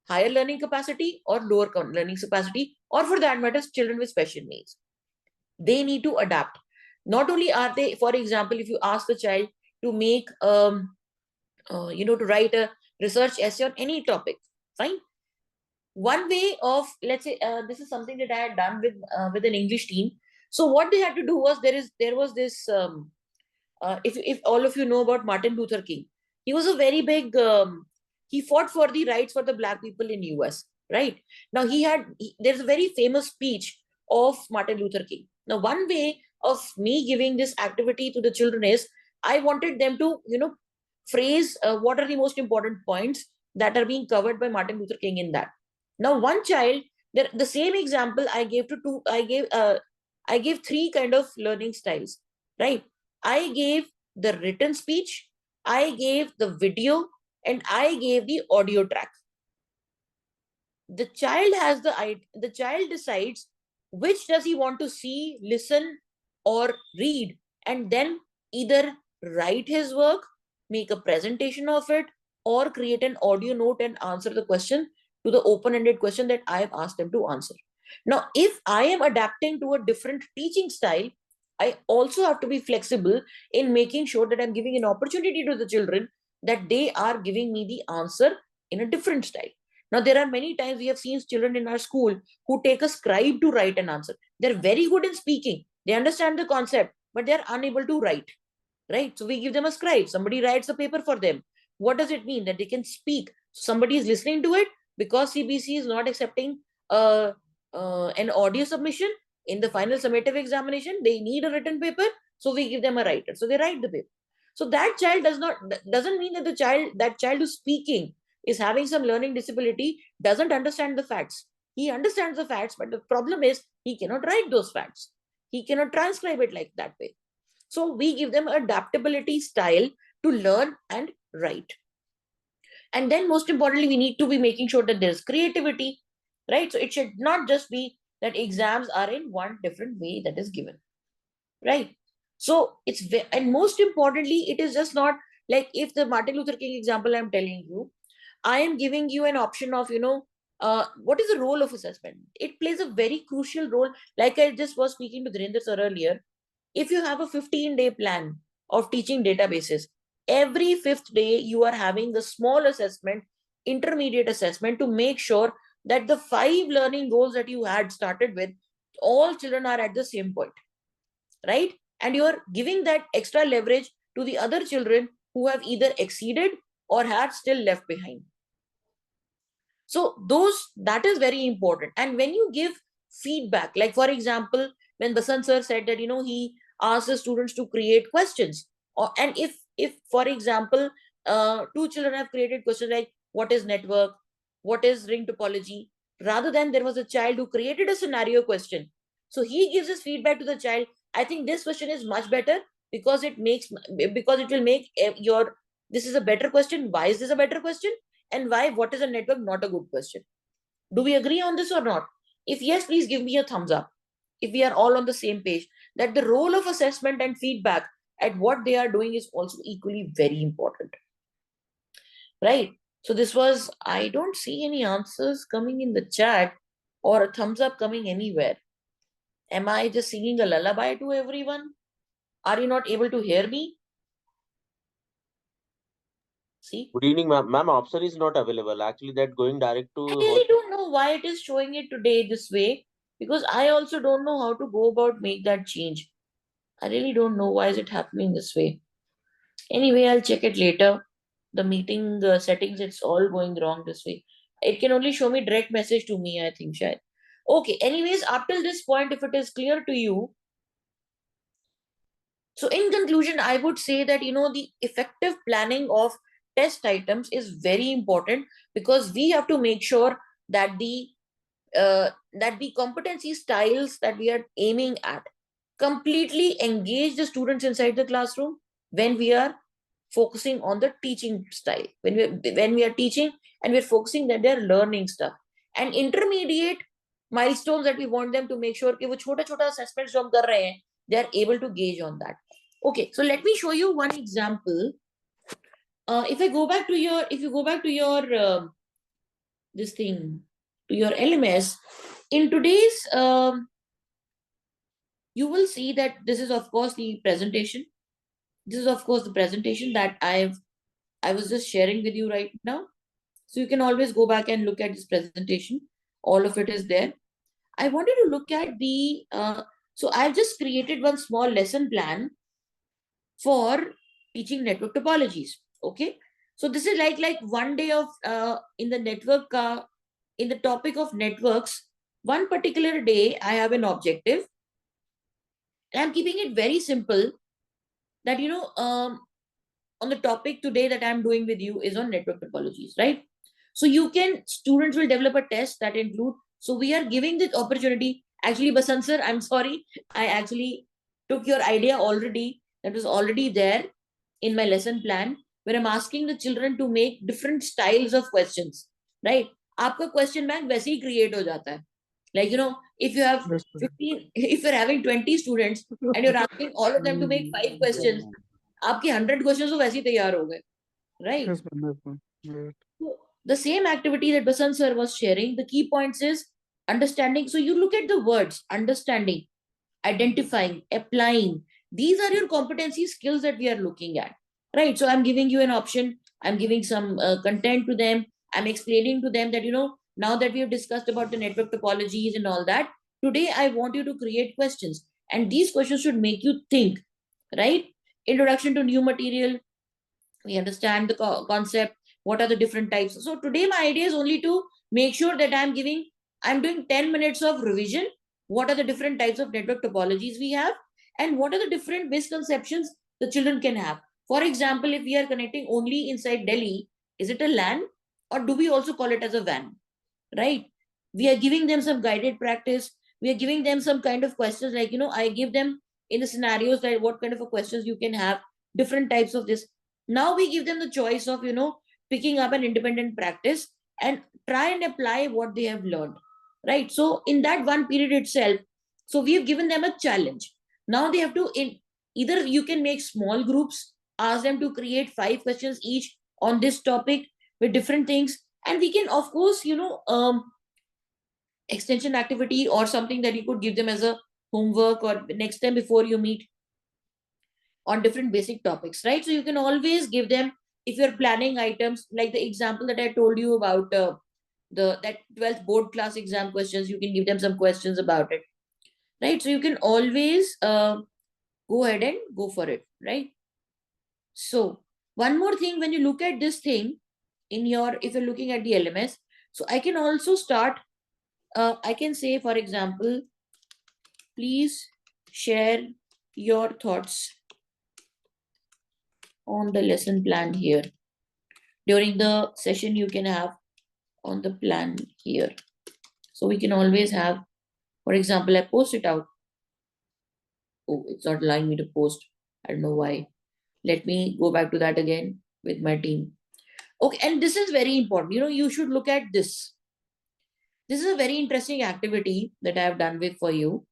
higher learning capacity or lower learning capacity, or for that matter, children with special needs. They need to adapt. Not only are they, for example, if you ask the child to make, to write a research essay on any topic, fine. One way of, let's say, this is something that I had done with an English team. So what they had to do was, there was this, if all of you know about Martin Luther King, he was a very big, he fought for the rights for the Black people in US, right? Now there's a very famous speech of Martin Luther King. Now, one way of me giving this activity to the children is, I wanted them to, phrase what are the most important points that are being covered by Martin Luther King in that. Now, one child, the same example I gave to two, I gave three kind of learning styles, right? I gave the written speech, I gave the video, and I gave the audio track. The child decides which does he want to see, listen, or read, and then either write his work, make a presentation of it, or create an audio note and answer the question, to the open-ended question that I have asked them to answer. Now, if I am adapting to a different teaching style, I also have to be flexible in making sure that I'm giving an opportunity to the children that they are giving me the answer in a different style. Now, there are many times we have seen children in our school who take a scribe to write an answer. They're very good in speaking. They understand the concept, but they're unable to write, right? So we give them a scribe. Somebody writes a paper for them. What does it mean? That they can speak. Somebody is listening to it. Because CBC is not accepting an audio submission in the final summative examination, they need a written paper. So we give them a writer. So they write the paper. So that child doesn't mean that that child who's speaking is having some learning disability, doesn't understand the facts. He understands the facts, but the problem is he cannot write those facts. He cannot transcribe it like that way. So we give them adaptability style to learn and write. And then most importantly, we need to be making sure that there's creativity, right? So it should not just be that exams are in one different way that is given, right? So and most importantly, it is just not like, if the Martin Luther King example I'm telling you, I am giving you an option of, what is the role of assessment? It plays a very crucial role. Like I just was speaking to Dhirendra sir earlier, if you have a 15-day plan of teaching databases, every 5th day you are having a small assessment, intermediate assessment, to make sure that the 5 learning goals that you had started with, all children are at the same point, right? And you are giving that extra leverage to the other children who have either exceeded or have still left behind. So that is very important. And when you give feedback, like for example, when Basant sir said that, he asked the students to create questions, and if for example, 2 children have created questions like, what is network, what is ring topology, rather than there was a child who created a scenario question. So he gives his feedback to the child. I think this question is much better because it will make this is a better question. Why is this a better question? And why, what is a network, not a good question? Do we agree on this or not? If yes, please give me a thumbs up. If we are all on the same page, that the role of assessment and feedback at what they are doing is also equally very important. Right? So this was, I don't see any answers coming in the chat or a thumbs up coming anywhere. Am I just singing a lullaby to everyone? Are you not able to hear me? See? Good evening, ma'am. Ma'am, option is not available. Actually, that going direct to. I really don't know why it is showing it today this way, because I also don't know how to go about make that change. I really don't know why is it happening this way. Anyway, I'll check it later. The meeting settings, it's all going wrong this way. It can only show me direct message to me, I think, Shayad. Okay, anyways, up till this point, if it is clear to you. So in conclusion, I would say that, the effective planning of test items is very important, because we have to make sure that the competency styles that we are aiming at completely engage the students inside the classroom when we are focusing on the teaching style, when we are teaching and we're focusing that they're learning stuff, and intermediate milestones that we want them to make sure कि वो छोटा-छोटा assessments जो हम कर रहे हैं, they are able to gauge on that. Okay, so let me show you one example if you go back to your this thing, to your LMS, in today's you will see that this is of course the presentation. This is of course the presentation that I was just sharing with you right now. So you can always go back and look at this presentation. All of it is there. I wanted to look at the so I've just created one small lesson plan for teaching network topologies. Okay, so this is like 1 day of in the network in the topic of networks. One particular day I have an objective, and I'm keeping it very simple, that on the topic today that I'm doing with you is on network topologies, right? So students will develop a test that include, so we are giving the opportunity. Actually, Basant sir, I'm sorry, I actually took your idea already, that was already there in my lesson plan, where I'm asking the children to make different styles of questions, right? आपका question bank वैसे ही create हो जाता है. Like, if you have Yes, sir. 15, if you're having 20 students and you're asking all of them to make 5 questions, आपके 100 questions तो वैसे ही तैयार हो गए, right? Yes, ma'am. Yes, ma'am. Right. So the same activity that Basant sir was sharing, the key points is understanding. So you look at the words, understanding, identifying, applying. These are your competency skills that we are looking at, right? So I'm giving you an option. I'm giving some content to them. I'm explaining to them that, now that we have discussed about the network topologies and all that, today I want you to create questions. And these questions should make you think, right? Introduction to new material. We understand the concept. What are the different types? So today my idea is only to make sure that I'm doing 10 minutes of revision. What are the different types of network topologies we have? And what are the different misconceptions the children can have? For example, if we are connecting only inside Delhi, is it a LAN, or do we also call it as a WAN? Right? We are giving them some guided practice. We are giving them some kind of questions, like, I give them in the scenarios that what kind of a questions you can have, different types of this. Now we give them the choice of, picking up an independent practice and try and apply what they have learned, right? So in that one period itself, so we have given them a challenge. Now they have to, either you can make small groups, ask them to create 5 questions each on this topic with different things, and we can of course, extension activity or something that you could give them as a homework or next time before you meet on different basic topics, right? So you can always give them, if you're planning items, like the example that I told you about that 12th board class exam questions, you can give them some questions about it, right? So you can always go ahead and go for it, right? So one more thing, when you look at this thing if you're looking at the LMS, so I can also start, I can say, for example, please share your thoughts on the lesson plan here. During the session, you can have on the plan here. So we can always have, for example, I post it out. Oh, it's not allowing me to post. I don't know why. Let me go back to that again with my team. Okay, and this is very important. You should look at this. This is a very interesting activity that I have done for you.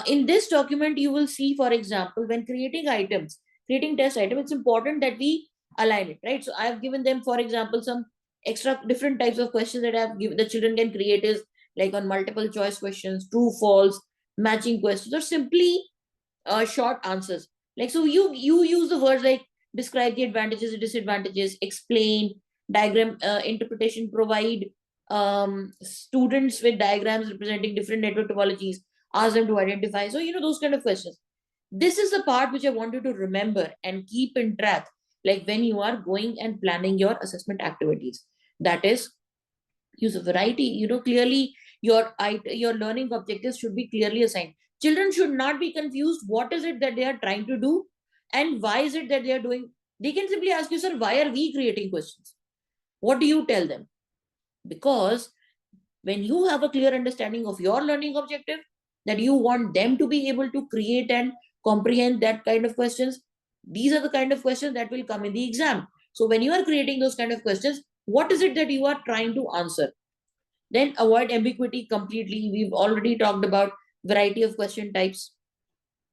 In this document, you will see, for example, when creating test items, it's important that we align it, right? So I have given them, for example, some extra different types of questions that I have given. The children can create is like on multiple choice questions, true, false, matching questions, or simply short answers. Like, so you use the words like describe the advantages and disadvantages, explain, diagram interpretation, provide students with diagrams representing different network topologies, ask them to identify. So, those kind of questions. This is the part which I want you to remember and keep in track, like when you are going and planning your assessment activities. That is, use a variety, clearly your learning objectives should be clearly assigned. Children should not be confused. What is it that they are trying to do? And why is it that they are doing? They can simply ask you, sir, why are we creating questions? What do you tell them? Because when you have a clear understanding of your learning objective, that you want them to be able to create and comprehend that kind of questions, these are the kind of questions that will come in the exam. So when you are creating those kind of questions, what is it that you are trying to answer? Then avoid ambiguity completely. We've already talked about variety of question types.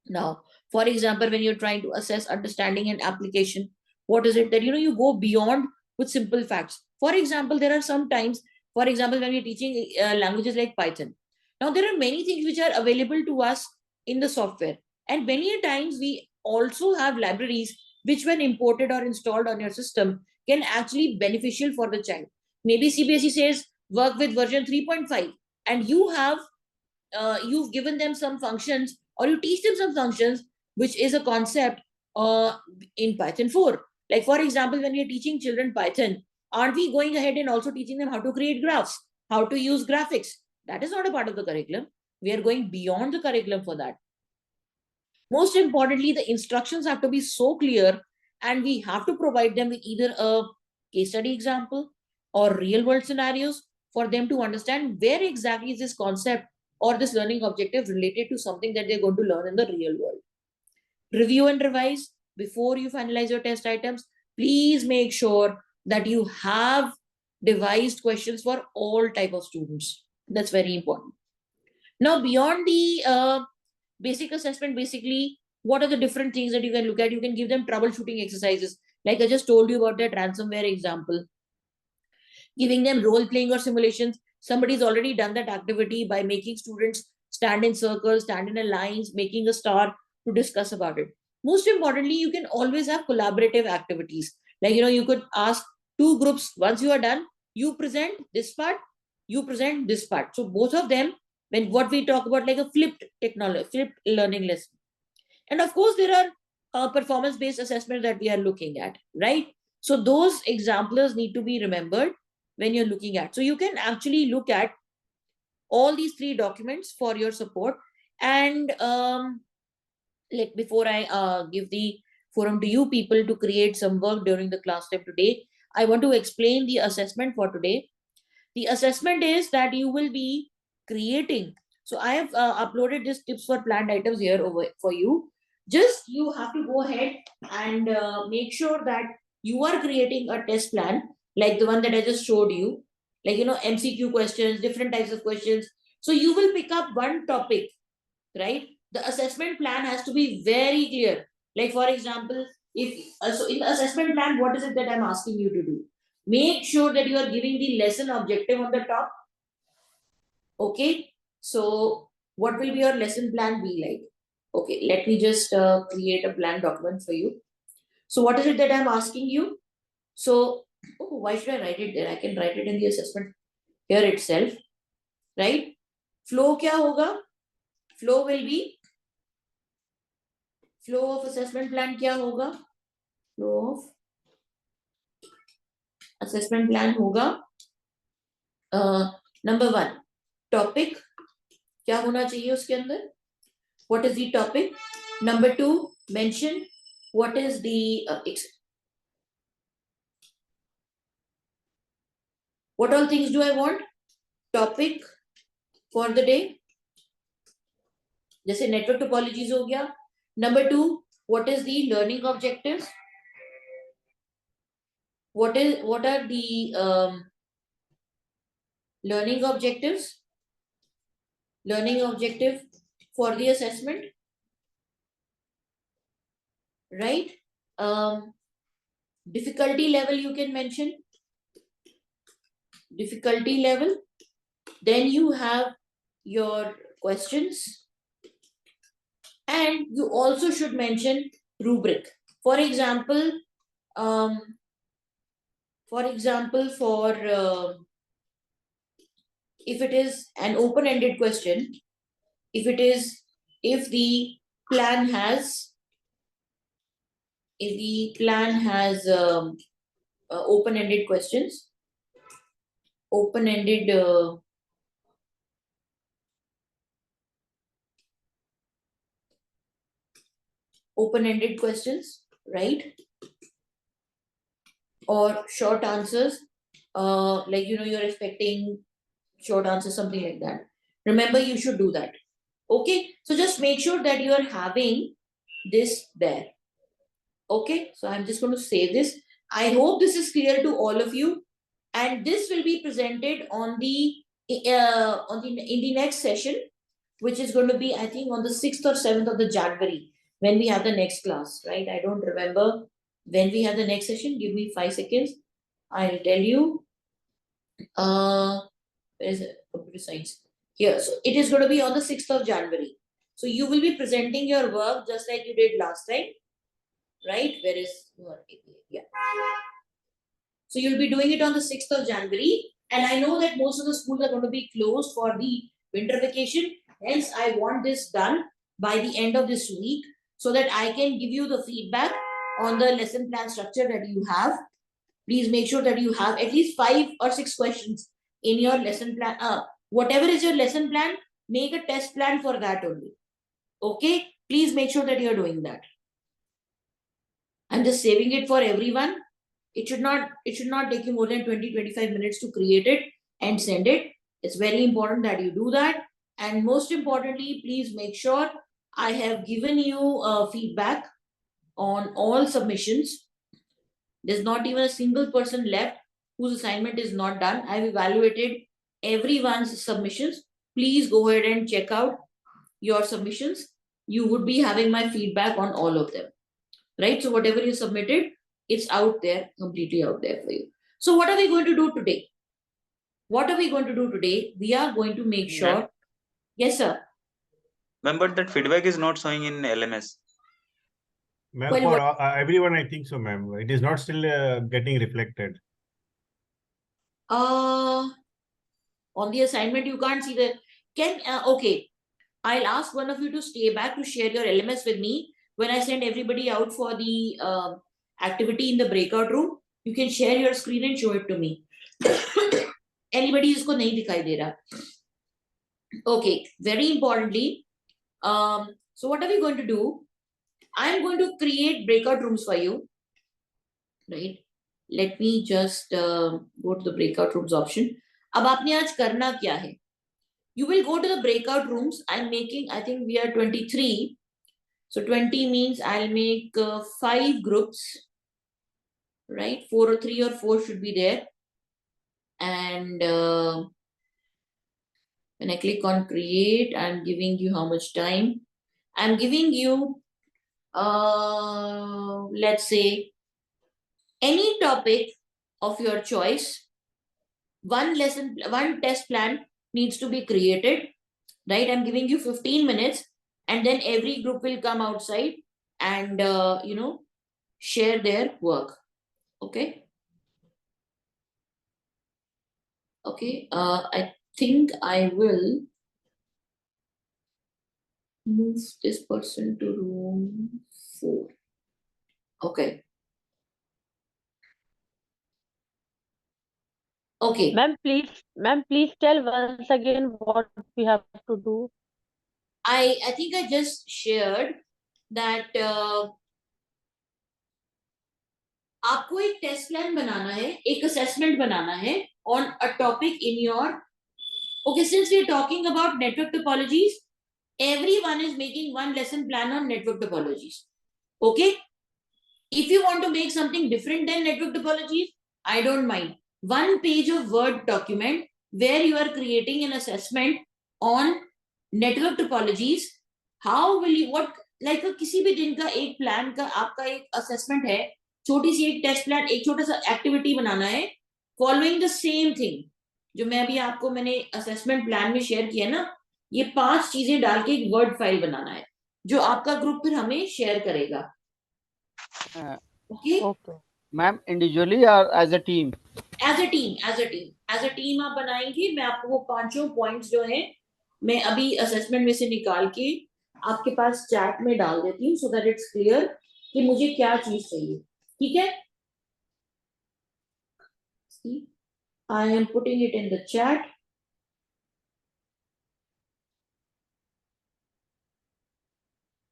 Now, for example, when you're trying to assess understanding and application, what is it that, you go beyond with simple facts. For example, there are some times, for example, when we're teaching languages like Python. Now, there are many things which are available to us in the software. And many times we also have libraries which, when imported or installed on your system, can actually beneficial for the child. Maybe CBSE says work with version 3.5, and you've given them some functions, or you teach them some functions, which is a concept in Python 4. Like, for example, when we are teaching children Python, aren't we going ahead and also teaching them how to create graphs, how to use graphics? That is not a part of the curriculum. We are going beyond the curriculum for that. Most importantly, the instructions have to be so clear, and we have to provide them with either a case study example or real world scenarios for them to understand where exactly is this concept or this learning objective related to something that they're going to learn in the real world. Review and revise before you finalize your test items. Please make sure that you have devised questions for all type of students. That's very important. Now, beyond the basic assessment, basically, what are the different things that you can look at? You can give them troubleshooting exercises. Like I just told you about that ransomware example. Giving them role-playing or simulations. Somebody's already done that activity by making students stand in circles, stand in a lines, making a star to discuss about it. Most importantly, you can always have collaborative activities. Like, you could ask two groups. Once you are done, you present this part, you present this part. So both of them, when what we talk about, like a flipped technology, flipped learning lesson. And of course, there are performance-based assessments that we are looking at, right? So those examples need to be remembered when you're looking at. So you can actually look at all these three documents for your support. And before I give the forum to you people to create some work during the class time today, I want to explain the assessment for today. The assessment is that you will be creating. So I have uploaded this tips for planned items here over for you. Just you have to go ahead and make sure that you are creating a test plan like the one that I just showed you, like, MCQ questions, different types of questions. So you will pick up one topic, right? The assessment plan has to be very clear. Like, for example, if so in the assessment plan, what is it that I'm asking you to do? Make sure that you are giving the lesson objective on the top. Okay, so what will be your lesson plan be like? Okay, let me just create a plan document for you. So what is it that I'm asking you? So, why should I write it there? I can write it in the assessment here itself, right? Flow kya hoga? Flow will be, flow of assessment plan kya hoga? Flow of assessment plan hoga. Number one, topic क्या होना चाहिए उसके अंदर? What is the topic? Number two, mention what is the what all things do I want? Topic for the day. जैसे network topologies हो गया. Number two, what is the learning objectives? What are the learning objectives? Learning objective for the assessment, right? Difficulty level you can mention. Difficulty level. Then you have your questions. And you also should mention rubric. For example, if it is an open-ended question, if the plan has open-ended questions, open-ended questions, right? Or short answers, like, you're expecting short answers, something like that. Remember, you should do that. Okay, so just make sure that you are having this there. Okay, so I'm just going to save this. I hope this is clear to all of you, and this will be presented on the in the next session, which is going to be, I think, on the 6th or 7th of the January, when we have the next class, right? I don't remember When we have the next session, give me 5 seconds. I'll tell you. Where is it? Computer science. Here. So it is going to be on the 6th of January. So you will be presenting your work just like you did last time. Right? Where is your APA? Yeah. So you'll be doing it on the 6th of January. And I know that most of the schools are going to be closed for the winter vacation. Hence, I want this done by the end of this week so that I can give you the feedback on the lesson plan structure that you have. Please make sure that you have at least 5 or 6 questions in your lesson plan. Whatever is your lesson plan, make a test plan for that only. Okay? Please make sure that you're doing that. I'm just saving it for everyone. It should not take you more than 20-25 minutes to create it and send it. It's very important that you do that. And most importantly, please make sure I have given you feedback on all submissions. There's not even a single person left whose assignment is not done. I've evaluated everyone's submissions. Please go ahead and check out your submissions. You would be having my feedback on all of them. Right? So whatever you submitted, it's out there, completely out there for you. So what are we going to do today? What are we going to do today? We are going to make sure. Yes, sir. Ma'am, but that feedback is not showing in LMS. Ma'am, Well, for everyone, I think so, ma'am. It is not still getting reflected. On the assignment, you can't see the. Okay. I'll ask one of you to stay back to share your LMS with me. When I send everybody out for the activity in the breakout room, you can share your screen and show it to me. Anybody jisko nahi dikhai de raha. Okay, very importantly, so what are we going to do? I'm going to create breakout rooms for you. Right? Let me just go to the breakout rooms option. अब आपने आज करना क्या है? You will go to the breakout rooms. I'm making, I think we are 23. So 20 means I'll make 5 groups, right? 4 or 3 or 4 should be there. And when I click on create, I'm giving you how much time. I'm giving you, let's say, any topic of your choice. One test plan needs to be created, right? I'm giving you 15 minutes. And then every group will come outside and, share their work. Okay. Okay. I think I will move this person to room 4. Okay. Okay. Ma'am, please tell once again what we have to do. I think I just shared that आपको एक test plan बनाना है, एक assessment बनाना है on a topic in your. Okay, since we are talking about network topologies, everyone is making one lesson plan on network topologies. Okay, if you want to make something different than network topologies, I don't mind. 1 page of Word document where you are creating an assessment on network topologies. How will you, what, like किसी भी दिन का एक plan का आपका एक assessment है, छोटी सी एक टेस्ट प्लान, एक छोटा सा एक्टिविटी बनाना है, फॉलोइंग द सेम थिंग जो मैं अभी आपको मैंने असेसमेंट प्लान में शेयर किया ना, ये 5 चीजें डाल के एक वर्ड फाइल बनाना है जो आपका ग्रुप फिर हमें शेयर करेगा. ओके मैम, इंडिविजुअली और as a team? As a team आप बनाएंगे. मैं आपको वो 5 पॉइंट्स जो हैं मैं अभी असेसमेंट में से निकाल के आपके पास चैट में डाल देती हूँ, सो दैट इट्स क्लियर कि मुझे क्या चीज चाहिए. ठीक है? I am putting it in the chat.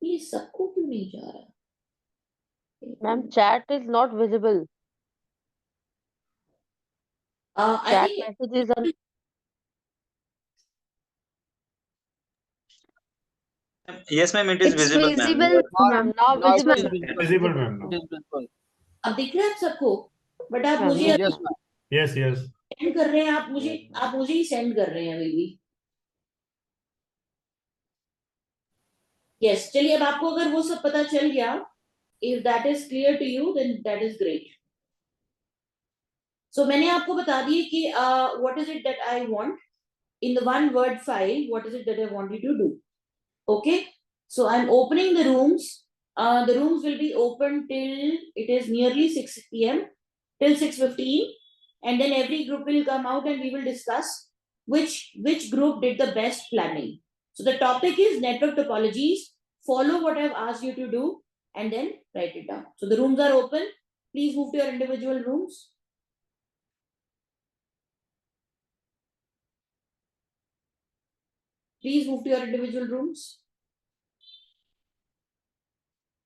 ये सबको क्यों नहीं जा रहा? Ma'am, chat is not visible. I Chat think messages are. Yes, ma'am, it is It's visible, ma'am. visible, ma'am. Now Now it is visible. Visible, ma'am. It is visible. अब दिख रहा है आप सबको, बट आप हाँ, मुझे Yes, ma'am. Yes, yes. Send कर रहे हैं, आप मुझे ही सेंड कर रहे हैं अभी भी. यस, चलिए अब आपको अगर वो सब पता चल गया, If that is clear to you, then that is great. So मैंने आपको बता दिए कि what is it that I want in the one word file, what is it that I want you to do? Okay, so I'm opening the rooms. The rooms will be open till it is nearly 6 p.m. till 6:15, and then every group will come out and we will discuss which group did the best planning. So the topic is network topologies. Follow what I've asked you to do and then write it down. So the rooms are open. Please move to your individual rooms. Please move to your individual rooms.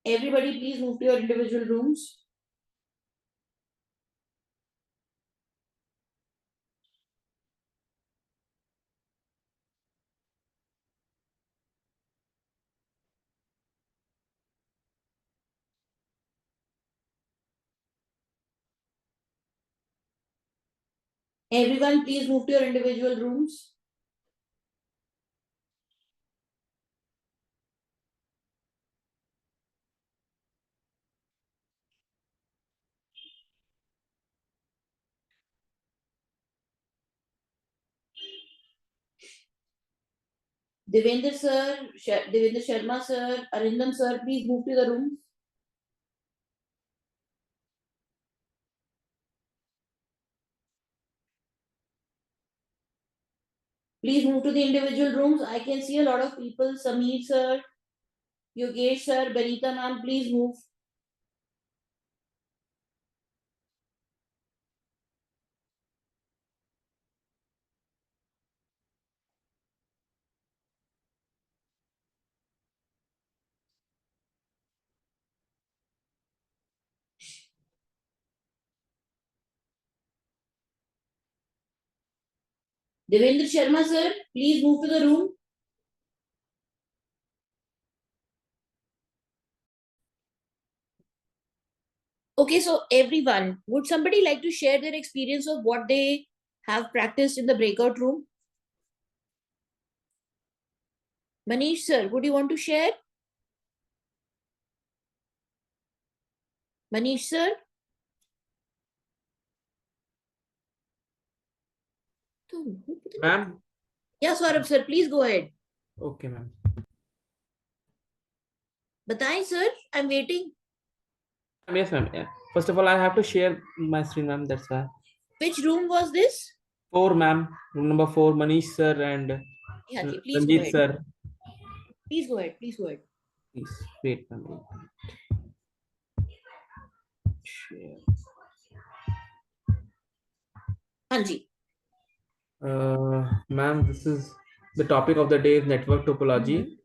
Everybody, please move to your individual rooms. Everyone, please move to your individual rooms. Devendra sir, Devendra Sharma sir, Arindam sir, please move to the room. Please move to the individual rooms. I can see a lot of people. Sameer sir, Yogesh sir, Benita ma'am, please move. Devendra Sharma sir, please move to the room. Okay, so everyone, would somebody like to share their experience of what they have practiced in the breakout room? Manish sir, would you want to share? Manish sir? Ma'am? Yeah, Saurabh sir, please go ahead. Okay, ma'am. Bataएं sir, I'm waiting. Yes, ma'am. Yeah. First of all, I have to share my screen, ma'am. That's why. Which room was this? 4, ma'am. Room number 4, Manish sir and Yeah, please go Ranjit ahead. sir. Please go ahead. Please go ahead. Please wait, ma'am. Share. Anji. Ma'am, this is the topic of the day is network topology.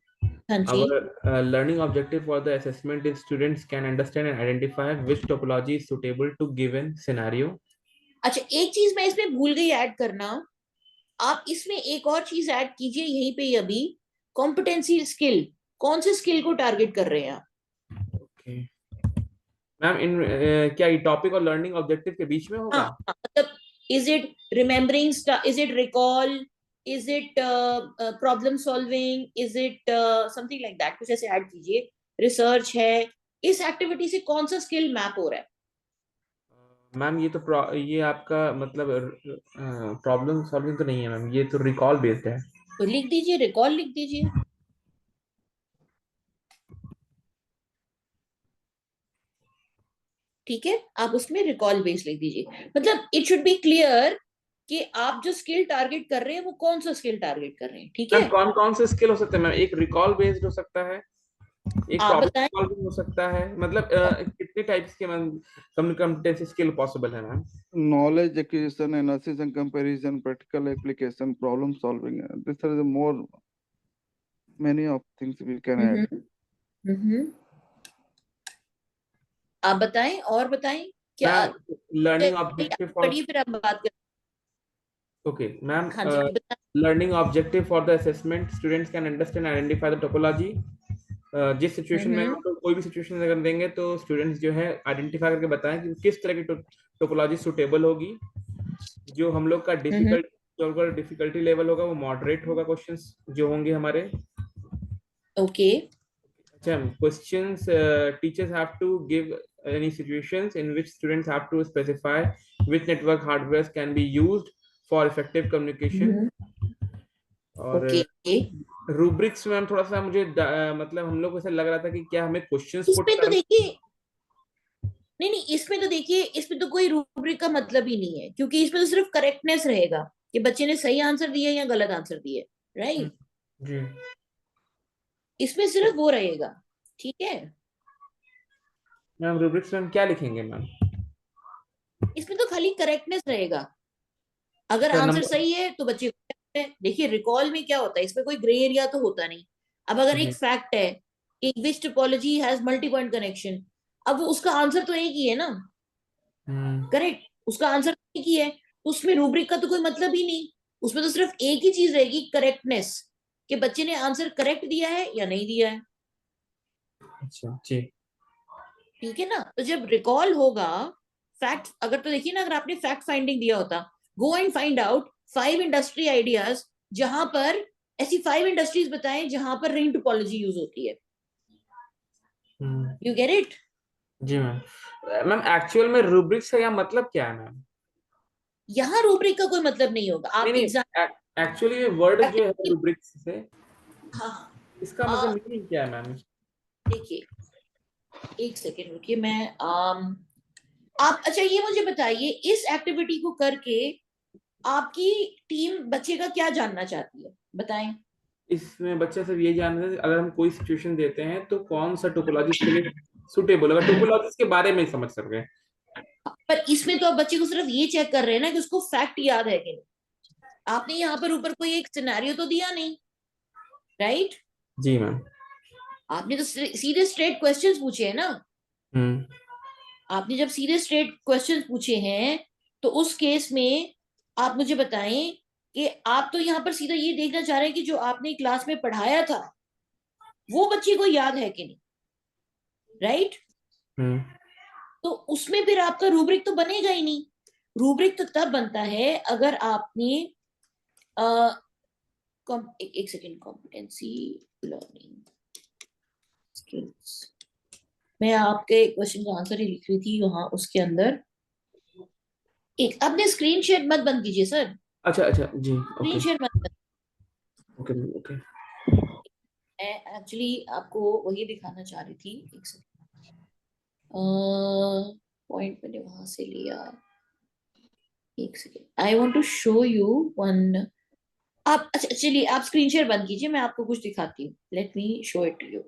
Our learning objective for the assessment is students can understand and identify which topology is suitable to given scenario. अच्छा, एक चीज मैं इसमें भूल गई add करना. आप इसमें एक और चीज ऐड कीजिए यहीं पे अभी. Competency skill. कौन से स्किल को टारगेट कर रहे हैं आप? ओके मैम, इन क्या ये टॉपिक और लर्निंग ऑब्जेक्टिव के बीच में होगा? मतलब is it remembering, is it recall, is it problem solving, is it something like that. कुछ ऐसे ऐड कीजिए. रिसर्च है. इस एक्टिविटी से कौन सा स्किल मैप हो रहा है? मैम ये तो ये आपका मतलब प्रॉब्लम सॉल्विंग तो नहीं है मैम, ये तो रिकॉल बेस्ड है. तो लिख दीजिए, रिकॉल लिख दीजिए. ठीक है, आप उसमें रिकॉल बेस्ड लिख दीजिए. मतलब इट शुड बी क्लियर कि आप जो स्किल टारगेट कर रहे हैं वो कौन सा स्किल टारगेट कर रहे हैं. ठीक है, कौन कौन से स्किल हो सकते हैं मैम? एक रिकॉल बेस्ड हो सकता है, एक प्रॉब्लम सॉल्विंग हो सकता है. मतलब कितने टाइप्स के मैम कॉम्पिटेंसी स्किल पॉसिबल है ma'am? Knowledge acquisition, analysis and comparison, practical application, problem solving. These are the more many of things we can add. आप बताएं और बताएं क्या लर्निंग ऑब्जेक्टिव फॉर फिर हम बात करें. Okay ma'am, learning objective for the assessment students can understand identify the topology. जिस सिचुएशन में तो कोई भी सिचुएशन अगर देंगे तो स्टूडेंट्स जो है आइडेंटिफाई करके बताएं कि किस तरह की टोपोलॉजी सुटेबल होगी. जो हम लोग का डिफिकल्टी लेवल होगा वो मॉडरेट होगा. क्वेश्चंस जो होंगे हमारे. Okay. questions, teachers have to give any situations in which students have to specify which network hardware can be used for effective communication. और rubrics में थोड़ा सा मुझे मतलब हम लोग को ऐसा लग रहा था कि क्या हमें क्वेश्चंस इसमें तो देखिए नहीं, इसमें तो देखिए, इसमें तो कोई रूब्रिक का मतलब ही नहीं है, क्योंकि इसमें तो सिर्फ करेक्टनेस रहेगा कि बच्चे ने सही आंसर दिया या गलत आंसर दिया, राइट जी। इसमें सिर्फ वो रहेगा, ठीक है मैम रूब्रिक्स में हम क्या लिखेंगे मैम? इसमें तो खाली करेक्टनेस रहेगा, अगर आंसर सही है तो बच्चे को, देखिए रिकॉल में क्या होता है, इसमें कोई ग्रे एरिया तो होता नहीं। अब अगर एक फैक्ट है कि which topology has multi point connection, अब वो उसका आंसर तो एक ही है ना, करेक्ट, उसका आंसर एक ही है, तो उसमें रूब्रिक का तो कोई मतलब ही नहीं, उसमें तो सिर्फ एक ही चीज रहेगी, करेक्टनेस, कि बच्चे ने आंसर करेक्ट दिया है या नहीं दिया है। अच्छा जी, ठीक है ना, तो जब रिकॉल होगा फैक्ट, अगर तो देखिए ना, अगर आपने फैक्ट फाइंडिंग दिया होता, go and find out 5 industry ideas, जहां पर ऐसी 5 इंडस्ट्रीज बताएं जहां पर रिंग टोपोलॉजी यूज होती है। You get it? जी मैम। मैम एक्चुअल में रूब्रिक्स का मतलब क्या है मैम? यहाँ रूब्रिक का कोई मतलब नहीं होगा, आप एक्चुअली ये वर्ड जो है रूब्रिक्स से, हाँ इसका मतलब मीनिंग क्या है मैम? देखिए एक सेकेंड रुकिए, मैं आप अच्छा ये मुझे बताइए, इस एक्टिविटी को करके आपकी टीम बच्चे का क्या जानना चाहती है, बताएं। इसमें बच्चे सिर्फ ये जानते हैं अगर हम कोई सिचुएशन देते हैं तो कौन सा टोपोलॉजी के लिए सुटेबल होगा, टोपोलॉजी के बारे में ही समझ सक रहे हैं। पर इसमें तो आप बच्चे को सिर्फ ये चेक कर रहे हैं ना कि उसको फैक्ट याद है कि नहीं, आपने यहाँ पर ऊपर कोई एक सिनेरियो तो दिया नहीं, राइट? जी मैम। आपने तो सीधे स्ट्रेट क्वेश्चंस पूछे हैं ना। आपने जब सीधे स्ट्रेट क्वेश्चंस पूछे हैं तो उस केस में आप मुझे बताएं कि आप तो यहाँ पर सीधा ये देखना चाह रहे हैं कि जो आपने क्लास में पढ़ाया था वो बच्चे को याद है कि नहीं, राइट? तो उसमें फिर आपका रूब्रिक तो बनेगा ही नहीं। रूब्रिक तो तब बनता है अगर आपने एक सेकेंड, कॉम्पिटेंसी लर्निंग स्किल्स, मैं आपके क्वेश्चन का आंसर ही लिख रही थी वहां, उसके अंदर एक अपने स्क्रीन शेयर मत बंद कीजिए सर। अच्छा जी, स्क्रीन शेयर मत बंद। ओके मैं एक्चुअली आपको वही दिखाना चाह रही थी, एक सेकेंड, पॉइंट मैंने वहां से लिया, एक second, I want to show you one. आप अच्छा चलिए आप स्क्रीन शेयर बंद कीजिए, मैं आपको कुछ दिखाती हूँ, let me show it to you.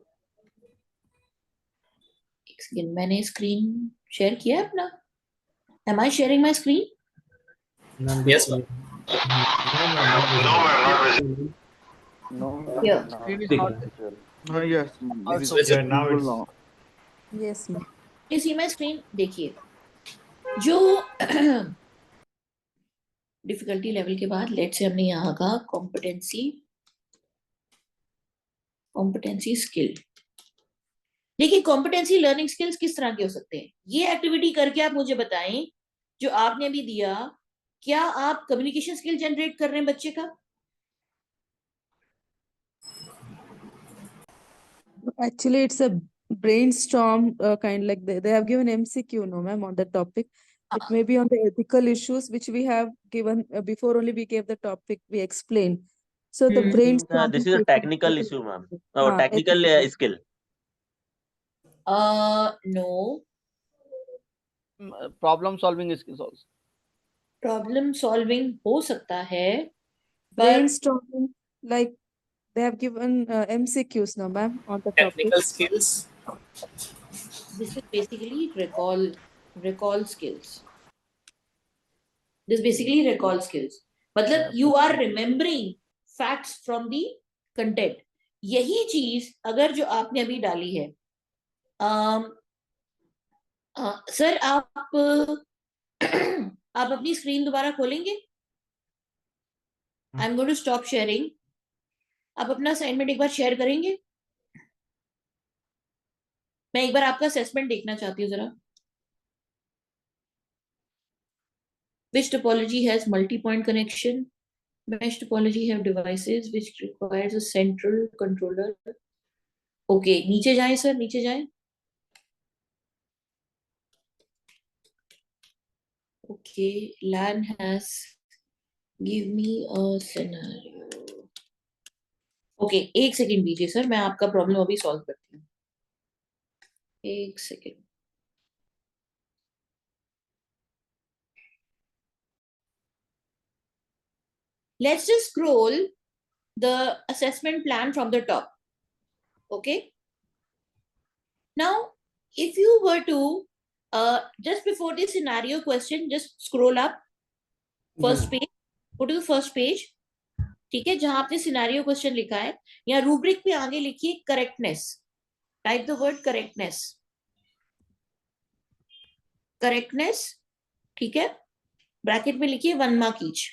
एक सेकेंड, मैंने स्क्रीन शेयर किया है अपना, am I sharing my screen? Yes, ma'am. No, Yeah. screen is not visible. Yes, It's it is visible. Now visible it's now. Yes, ma'am. You see my screen? देखिए जो difficulty level के बाद late से हमने यहाँ का competency skill, देखिए competency learning skills किस तरह के हो सकते हैं। ये एक्टिविटी करके आप मुझे बताएं जो आपने अभी दिया, क्या आप कम्युनिकेशन स्किल जनरेट कर रहे हैं बच्चे का? Actually, it's a brainstorm kind, like they have given MCQ, no ma'am, on the topic. It may be on the ethical issues which we have given before only we gave the topic, we explained. So the brainstorm. This is a technical issue, ma'am. Oh, technical skill. No. Problem solving skills also. Problem solving हो सकता है, brainstorming, like they have given MCQs, no ma'am, on the technical topic. skills. This is basically recall skills. This is basically recall skills. मतलब you are remembering facts from the content. यही चीज अगर जो आपने अभी डाली है, सर आप अपनी स्क्रीन दोबारा खोलेंगे? I am going to stop sharing. आप अपना असाइनमेंट एक बार शेयर करेंगे? मैं एक बार आपका असेसमेंट देखना चाहती हूँ जरा। Which topology has multi-point connection? Mesh topology have devices which requires a central controller okay, नीचे जाएं सर, नीचे जाएं. Okay, LAN has give me a scenario. Okay, एक सेकेंड दीजिए सर, मैं आपका प्रॉब्लम अभी सॉल्व करती हूँ. एक second. Let's just scroll the assessment plan from the top. Okay. Now, if you were to just before the scenario question, just scroll up first page, go to the first page. ठीक है, जहां आपने scenario question लिखा है, या rubric पे आगे लिखिए correctness. Type the word correctness. Correctness, ठीक है, ब्रैकेट में लिखिए 1 मार्क ईच.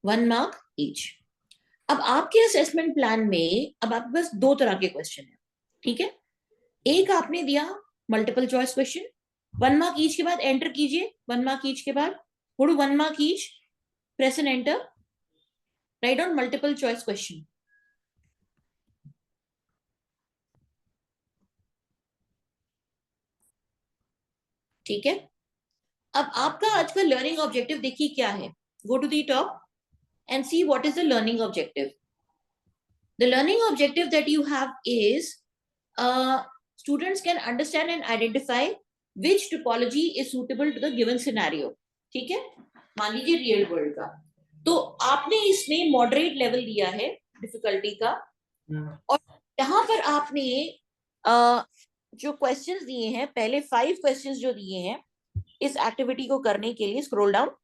1 mark each. अब आपके असेसमेंट प्लान में अब आपके पास 2 तरह के क्वेश्चन है. ठीक है, एक आपने दिया multiple choice question 1 mark each के बाद एंटर कीजिए. 1 मार्क ईच के बाद 1 mark each, press and enter. Write down multiple choice question. ठीक है, अब आपका आज का लर्निंग ऑब्जेक्टिव देखिए क्या है. Go to the top and see what is the learning objective. The learning objective that you have is students can understand and identify which topology is suitable to the given scenario. ठीक है, मान लीजिए real world का, तो आपने इसमें moderate level दिया है डिफिकल्टी का, और यहाँ पर आपने जो क्वेश्चंस दिए हैं, पहले 5 क्वेश्चंस जो दिए हैं इस एक्टिविटी को करने के लिए, scroll down.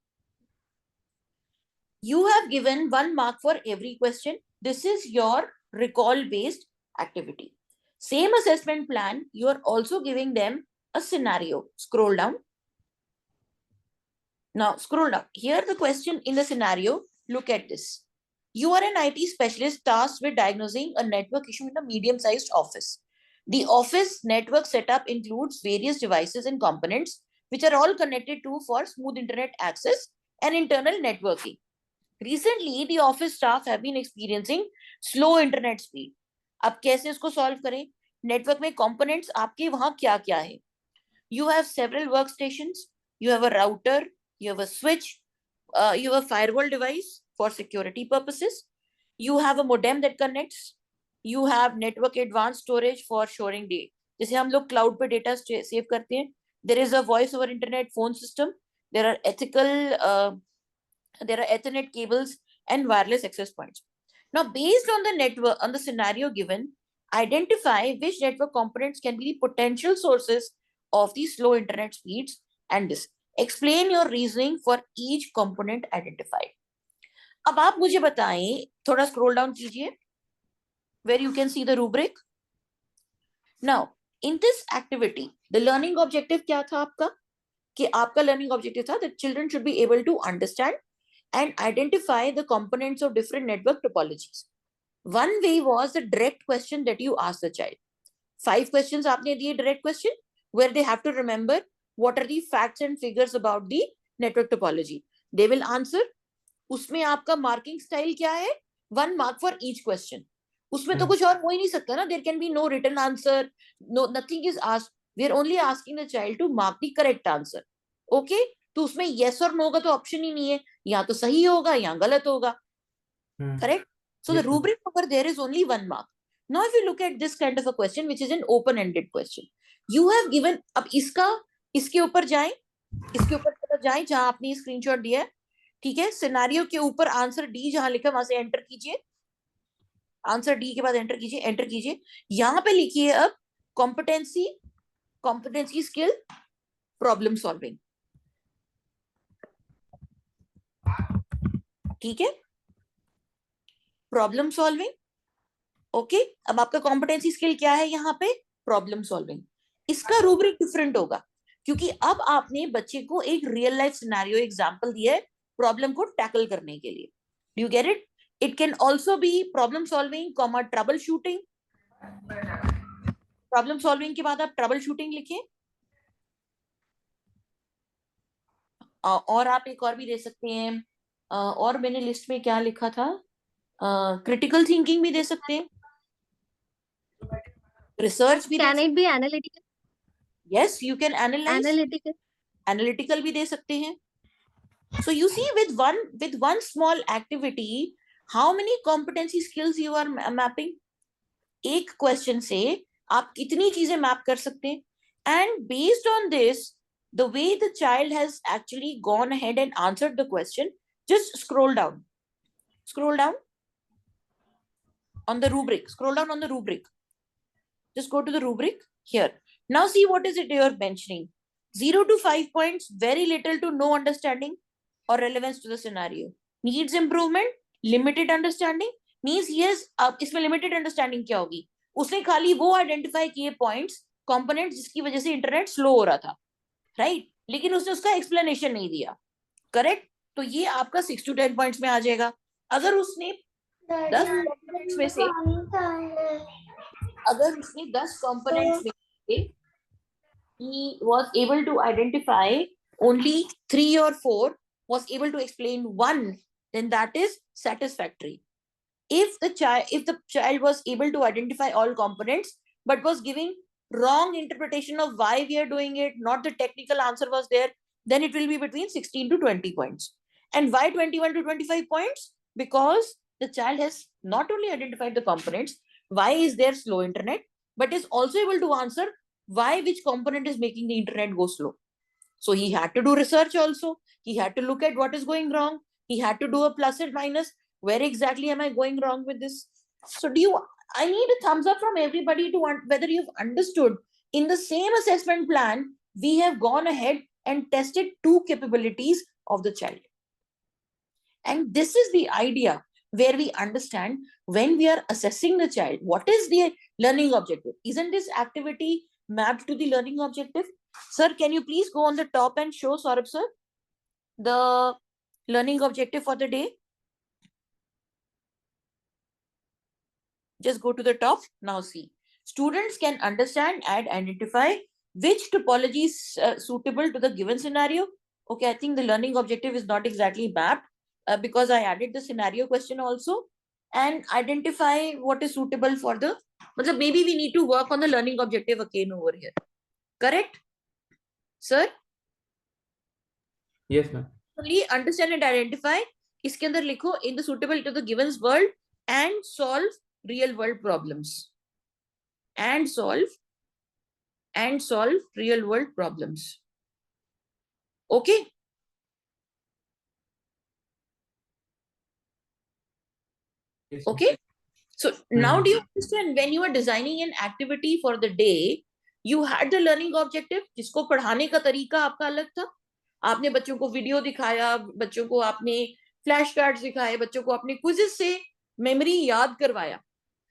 You have given 1 mark for every question. This is your recall based activity. Same assessment plan, you are also giving them a scenario. Scroll down. Now scroll down. Here the question in the scenario, look at this. You are an IT specialist tasked with diagnosing a network issue in a medium-sized office. The office network setup includes various devices and components which are all connected to for smooth internet access and internal networking. Recently, the office staff have been experiencing slow internet speed. अब कैसे इसको solve करें? Network में components आपके वहां क्या क्या है? You have several workstations, you have a router, you have a switch, you have a firewall device for security purposes, you have a modem that connects, you have network advanced storage for storing data. जैसे हम लोग cloud पे data save करते हैं. There is a voice over internet phone system. There are Ethernet cables and wireless access points. Now, based on the network, on the scenario given, identify which network components can be the potential sources of the slow internet speeds, and this. Explain your reasoning for each component identified. अब आप मुझे बताएं, थोड़ा scroll down कीजिए, where you can see the rubric. Now, in this activity, the learning objective क्या था आपका? कि आपका learning objective था that children should be able to understand and identify the components of different network topologies. One way was the direct question that you asked the child. 5 questions आपने दिए direct question, where they have to remember what are the facts and figures about the network topology. They will answer. उसमें आपका marking style क्या है? 1 mark for each question. उसमें तो कुछ और हो ही नहीं सकता ना. There can be no written answer. No, nothing is asked. We are only asking the child to mark the correct answer. Okay? तो उसमें yes और no का तो option ही नहीं है. या तो सही होगा या गलत होगा. Correct? So the rubric over there is only 1 mark. Now if you look at this kind of a question, which is an open-ended question, you have given, अब इसके ऊपर जाएं, जहां आपने स्क्रीनशॉट दिया है. ठीक है, सिनेरियो के ऊपर आंसर डी जहां लिखा वहां से एंटर कीजिए. आंसर डी के बाद एंटर कीजिए. यहां पे लिखिए अब कॉम्पिटेंसी स्किल, प्रॉब्लम सॉल्विंग. ठीक है, प्रॉब्लम सॉल्विंग. ओके, अब आपका कॉम्पिटेंसी स्किल क्या है? यहाँ पे प्रॉब्लम सॉल्विंग. इसका रूब्रिक डिफरेंट होगा क्योंकि अब आपने बच्चे को एक रियल लाइफ सिनेरियो एग्जांपल दिया है प्रॉब्लम को टैकल करने के लिए. Do you get it? It can also be problem solving comma trouble shooting. Problem solving के बाद आप ट्रबल शूटिंग लिखिए. और आप एक और भी दे सकते हैं. और मैंने लिस्ट में क्या लिखा था? क्रिटिकल थिंकिंग भी दे सकते हैं, रिसर्च भी Can it be analytical? Yes you can analyse, Analytical. Analytical भी दे सकते हैं. So you see, with one small activity, how many competency skills you are mapping? एक क्वेश्चन से आप कितनी चीजें मैप कर सकते हैं. And based on this, the way the child has actually gone ahead and answered the question, just scroll down on the rubric, scroll down on the rubric, just go to the rubric here. Now see what is it you are mentioning. 0 to 5 points, very little to no understanding or relevance to the scenario. Needs improvement, limited understanding, means yes. अब इसमें limited understanding क्या होगी? उसने खाली वो identify किए points, components जिसकी वजह से इंटरनेट स्लो हो रहा था, right? लेकिन उसने उसका explanation नहीं दिया, correct? तो ये आपका 6 to 10 points में आ जाएगा. अगर उसने 10 components में से, अगर उसने 10 components में से he was able to identify only 3 or 4, was able to explain one, then that is satisfactory. If the child was able to identify all components but was giving wrong interpretation of why we are doing it, not the technical answer was there, then it will be between 16 to 20 points. And why 21 to 25 points? Because the child has not only identified the components, why is there slow internet, but is also able to answer why which component is making the internet go slow. So he had to do research also. He had to look at what is going wrong. He had to do a plus and minus. Where exactly am I going wrong with this? So I need a thumbs up from everybody to whether you've understood. In the same assessment plan, we have gone ahead and tested 2 capabilities of the child. And this is the idea where we understand when we are assessing the child, what is the learning objective? Isn't this activity mapped to the learning objective? Sir, can you please go on the top and show, Saurabh sir, the learning objective for the day? Just go to the top. Now see, students can understand and identify which topology is suitable to the given scenario. Okay, I think the learning objective is not exactly mapped because I added the scenario question also, and identify what is suitable for the, but maybe we need to work on the learning objective again over here. Correct? Sir? Yes, ma'am. Only understand and identify. इसके अंदर लिखो in the suitable to the given world and solve real world problems. And solve real world problems. Okay? Yes, okay? So now do you understand when you are designing an activity for the day, you had the learning objective, जिसको पढ़ाने का तरीका आपका अलग था. आपने बच्चों को वीडियो दिखाया, बच्चों को आपने फ्लैश कार्ड्स दिखाए, बच्चों को आपने क्विज़ेस से मेमोरी याद करवाया,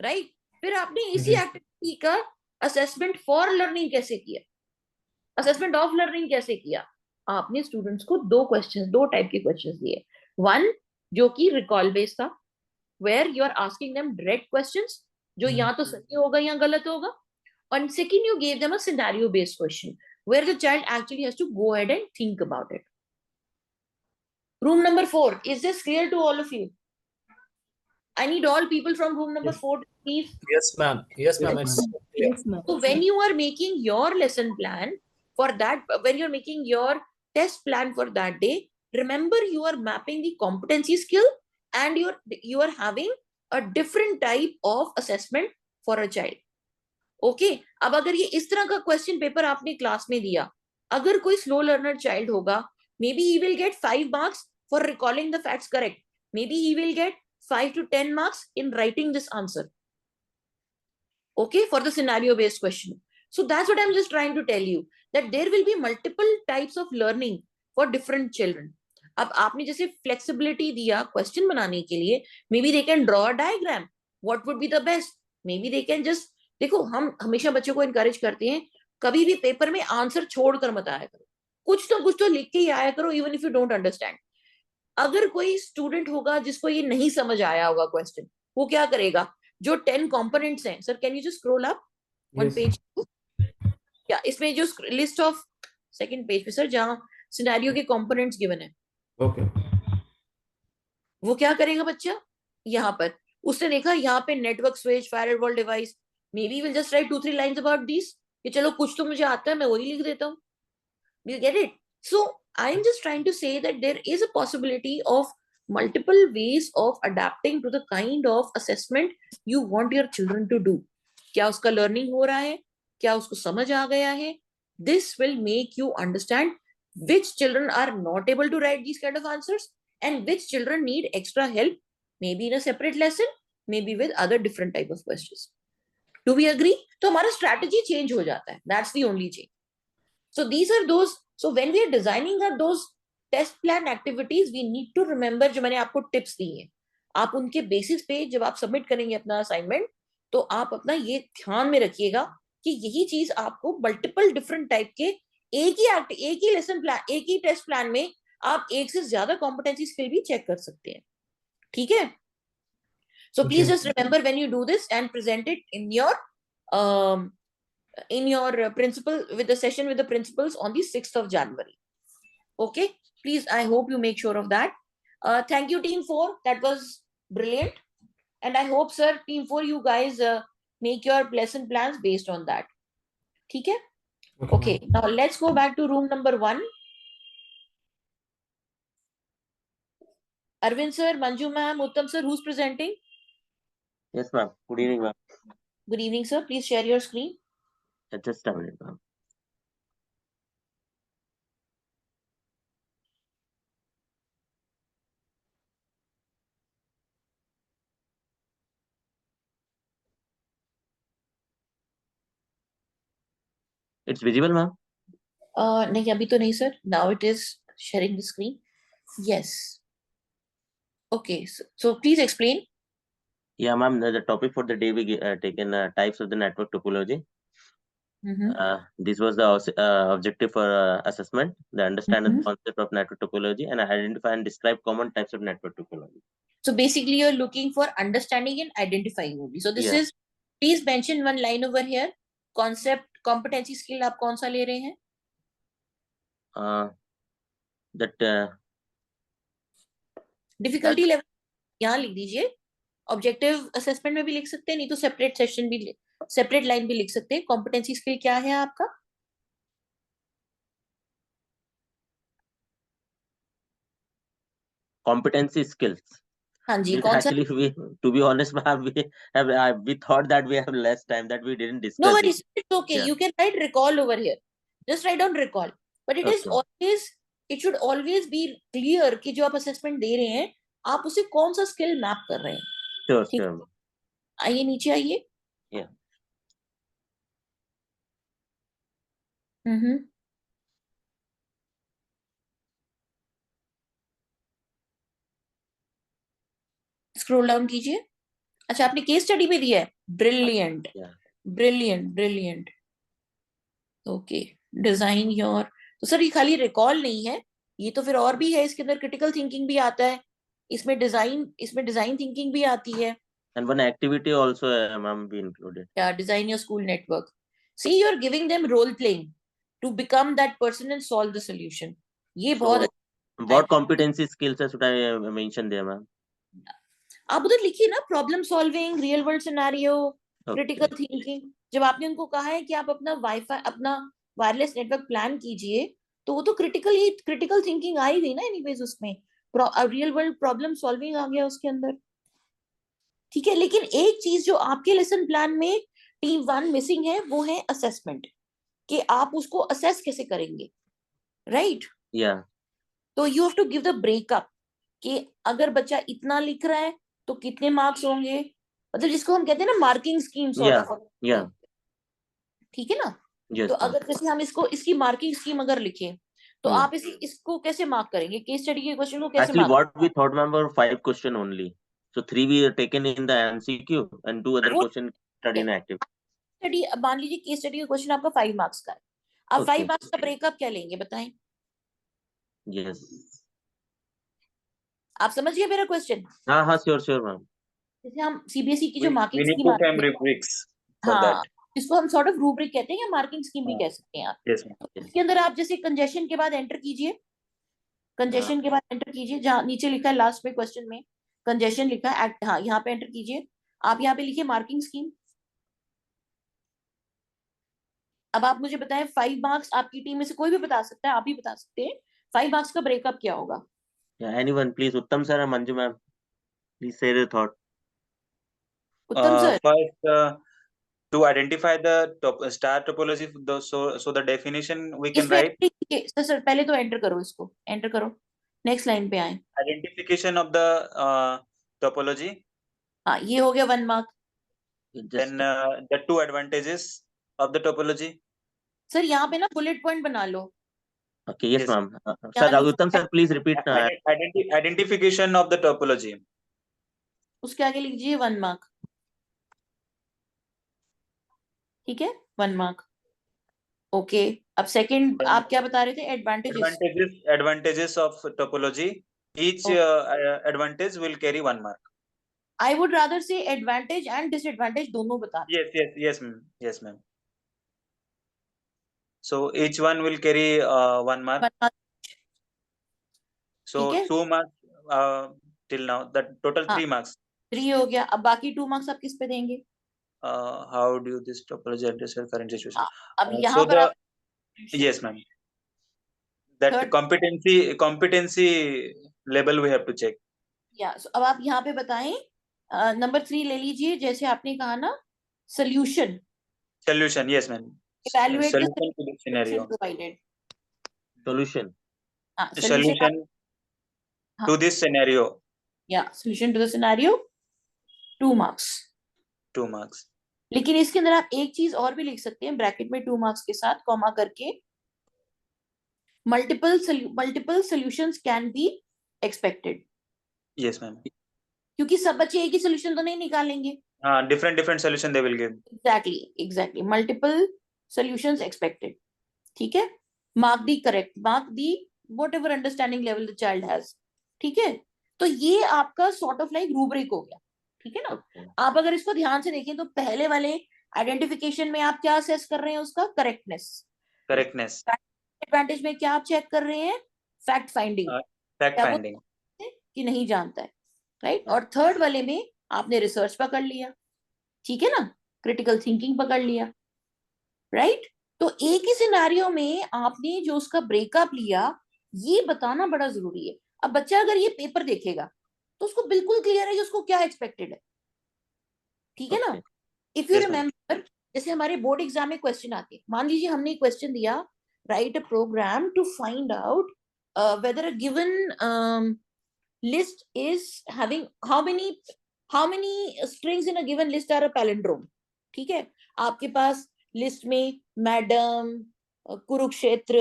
राइट? फिर आपने इसी एक्टिविटी का असेसमेंट फॉर लर्निंग कैसे किया, असेसमेंट ऑफ लर्निंग कैसे किया? आपने स्टूडेंट्स को 2 टाइप के क्वेश्चंस दिए. वन जो कि रिकॉल बेस्ड था, where you are asking them direct questions, जो या तो सही होगा या गलत होगा. And second, you gave them a scenario based question where the child actually has to go ahead and think about it. Room number 4, is this clear to all of you? I need all people from room number 4 to please. Yes, ma'am. Yes, ma'am. Yes, ma'am. So when you are making your lesson plan for that, when you're making your test plan for that day, remember you are mapping the competency skill and you are having a different type of assessment for a child. Okay? अब अगर ये इस तरह का question paper आपने class में दिया, अगर कोई स्लो लर्नर चाइल्ड होगा, maybe he will get 5 marks for recalling the facts correct. Maybe he will get 5 to 10 marks in writing this answer. Okay, for the scenario based question. So that's what I'm just trying to tell you, that there will be multiple types of learning for different children. अब आपने जैसे flexibility दिया question बनाने के लिए, maybe they can draw a diagram. What would be the best? Maybe they can just, देखो हम हमेशा बच्चों को encourage करते हैं, कभी भी पेपर में आंसर छोड़कर मत आया करो, कुछ तो लिख के ही आया करो, even if you don't understand. अगर कोई स्टूडेंट होगा जिसको ये नहीं समझ आया होगा क्वेश्चन, वो क्या करेगा? जो 10 कंपोनेंट्स हैं, sir can you just scroll up one page, या इसमें जो लिस्ट ऑफ सेकंड पेज पे सर जहां सिनेरियो के कंपोनेंट्स गिवन है, ओके, वो क्या करेगा बच्चा? यहाँ पर उसने देखा यहाँ पे network switch, firewall device, may be will just right 2-3 lines about this, कि चलो कुछ तो मुझे आता है, मैं वही लिख देता हूँ. You get it? So I am just trying to say that there is a possibility of multiple ways of adapting to the kind of assessment you want your children to do. क्या उसका learning हो रहा है, क्या उसको समझ आ गया है. This will make you understand which children are not able to write these kind of answers and which children need extra help, maybe in a separate lesson, maybe with other different type of questions. Do we agree? तो हमारा strategy change हो जाता है. That's the only change. So these are those, so when we are designing those test plan activities, we need to remember जो मैंने आपको tips दी हैं, आप उनके basis पे जब आप submit करेंगे अपना assignment, तो आप अपना ये ध्यान में रखिएगा कि यही चीज आपको multiple different type के एक ही lesson plan, एक ही test plan में आप एक से ज्यादा competency skill भी check कर सकते हैं. ठीक है? So please just remember when you do this and present it in your principal, with the session with the principals on the 6th of January. Okay, please, I hope you make sure of that. Thank you, team 4, that was brilliant, and I hope, sir, team 4, you guys make your lesson plans based on that. Okay? Okay, now let's go back to room number 1. Arvind sir, Manju ma'am, Uttam sir, who's presenting? Yes, ma'am. Good evening, ma'am. Good evening, sir. Please share your screen. Just a minute, ma'am. It's visible, ma'am? नहीं, अभी तो नहीं, sir. Now it is sharing the screen. Yes. Okay, so please explain. Yeah, ma'am. The topic for the day we taken types of the network topology. This was the objective for assessment, the understand the concept of network topology and identify and describe common types of network topology. So basically you're looking for understanding and identifying only. So this is, please mention one line over here. Concept, competency skill आप कौन सा ले रहे हैं? Difficulty level यहाँ लिख दीजिए. Objective assessment में भी लिख सकते हैं, नहीं तो separate session भी, separate line भी लिख सकते हैं. Competency skill क्या है आपका? Competency skills. हाँ जी, कौन सा? Actually, to be honest, ma'am, we thought that we have less time, that we didn't discuss. No worries, it's okay. You can write recall over here. Just write down recall. But it is always, it should always be clear कि जो आप assessment दे रहे हैं, आप उसे कौन सा skill map कर रहे हैं. Sure. आइए नीचे आइए. Yeah. स्क्रॉल डाउन कीजिए. अच्छा, आपने केस स्टडी पे दिया है. Brilliant, brilliant. Okay, design your. तो सर ये खाली रिकॉल नहीं है, ये तो फिर और भी है. इसके अंदर क्रिटिकल थिंकिंग भी आता है, इसमें डिजाइन थिंकिंग भी आती है. And one activity also, ma'am, be included. Yeah, design your school network. See, you're giving them role playing to become that person and solve the solution. ये बहुत. What competency skills should I mention there, ma'am? आप उधर लिखिए ना, problem solving, real world scenario, critical thinking. जब आपने उनको कहा है कि आप अपना वाईफाई, अपना वायरलेस नेटवर्क प्लान कीजिए, तो वो तो क्रिटिकल थिंकिंग आई गई ना एनीवेज. उसमें रियल वर्ल्ड प्रॉब्लम सॉल्विंग आ गया उसके अंदर. ठीक है, लेकिन एक चीज जो आपके लेसन प्लान में टीम 1 मिसिंग है, वो है असेसमेंट, कि आप उसको असेस कैसे करेंगे. राइट? तो you have to give the breakup, कि अगर बच्चा इतना लिख रहा है तो कितने मार्क्स होंगे, मतलब जिसको हम कहते हैं ना मार्किंग स्कीम. ठीक है ना? तो अगर जैसे हम इसकी मार्किंग स्कीम अगर लिखें, तो आप इसको कैसे मार्क करेंगे? केस स्टडी के क्वेश्चन को कैसे mark? What we thought, ma'am, were 5 question only. So 3 we are taken in the MCQ and 2 other question study in active. Study, मान लीजिए केस स्टडी का क्वेश्चन आपका 5 मार्क्स का है. आप 5 मार्क्स का ब्रेकअप क्या लेंगे बताएं? आप समझ गए मेरा क्वेश्चन? हाँ, श्योर मैम. जैसे हम सीबीएसई की जो मार्किंग स्कीम आती है, इसको हम सॉर्ट ऑफ रूब्रिक कहते हैं, या मार्किंग स्कीम भी कह सकते हैं आप. इसके अंदर आप जैसे कंजेशन के बाद एंटर कीजिए, कंजेशन के बाद एंटर कीजिए, जहाँ नीचे लिखा है लास्ट में क्वेश्चन में कंजेशन लिखा है हाँ यहाँ पे एंटर कीजिए। आप यहाँ पे लिखिए मार्किंग स्कीम। अब आप मुझे बताएं 5 मार्क्स, आपकी टीम में से कोई भी बता सकता है, आप ही बता सकते हैं 5 मार्क्स का ब्रेकअप क्या होगा? Anyone, please. Uttam sir or Manju ma'am, please say the thought. उत्तम sir. First, to identify the star topology, so the definition we can इसमें write. सर पहले तो एंटर करो, इसको एंटर करो, नेक्स्ट लाइन पे आए। Identification of the topology. हाँ ये हो गया 1 mark. Then the 2 advantages of the topology. Sir यहाँ पे ना बुलेट पॉइंट बना लो। Okay, yes, Yes. ma'am. Sir, Uttam sir, please repeat. Identification of the topology. उसके आगे लिख दीजिए 1 मार्क। ठीक है, 1 मार्क। ओके, अब सेकंड आप क्या बता रहे थे? Advantages of topology. Each advantage will carry 1 mark. I would rather say advantage and disadvantage दोनों बता। Yes, ma'am. Yes, ma'am. So each one will carry 1 mark. 1 mark। So 2 marks till now. That total 3 marks. 3 हो गया। अब बाकी 2 marks आप किस पे देंगे? How do this topology address your current situation? अब यहाँ पर आप yes, ma'am. That competency level we have to check. so अब आप यहाँ पे बताएं नंबर 3 ले लीजिए, जैसे आपने कहा ना solution, yes ma'am. evaluate Solution the to the scenario. provided. Solution. Solution to this scenario. Solution to the scenario, 2 marks. 2 marks. लेकिन इसके अंदर आप एक चीज और भी लिख सकते हैं ब्रैकेट में 2 मार्क्स के साथ कॉमा करके, multiple solutions can be expected. Yes ma'am. क्योंकि सब बच्चे एक ही सोल्यूशन तो नहीं निकालेंगे। different solution they will give. Exactly. Multiple solutions expected. ठीक है, mark the correct, mark the whatever understanding level the child has. ठीक है, तो ये आपका sort of like rubric हो गया। ठीक है ना। आप अगर इसको ध्यान से देखें तो पहले वाले आइडेंटिफिकेशन में आप क्या असेस कर रहे हैं? उसका करेक्टनेस। एडवांटेज में क्या आप चेक कर रहे हैं? फैक्ट फाइंडिंग कि नहीं जानता है, राइट। और थर्ड वाले में आपने रिसर्च पकड़ लिया, ठीक है ना, क्रिटिकल थिंकिंग पकड़ लिया, राइट। तो एक ही सिनेरियो में आपने जो उसका ब्रेकअप लिया, ये बताना बड़ा जरूरी है। अब बच्चा अगर ये पेपर देखेगा तो उसको बिल्कुल क्लियर है कि उसको क्या एक्सपेक्टेड है, ठीक है ना। इफ यू रिमेम्बर, जैसे हमारे बोर्ड एग्जाम में क्वेश्चन आते हैं, मान लीजिए हमने क्वेश्चन दिया, write a program to find out whether a given list is having how many strings in a given list are a palindrome. ठीक है, आपके पास लिस्ट में मैडम, कुरुक्षेत्र,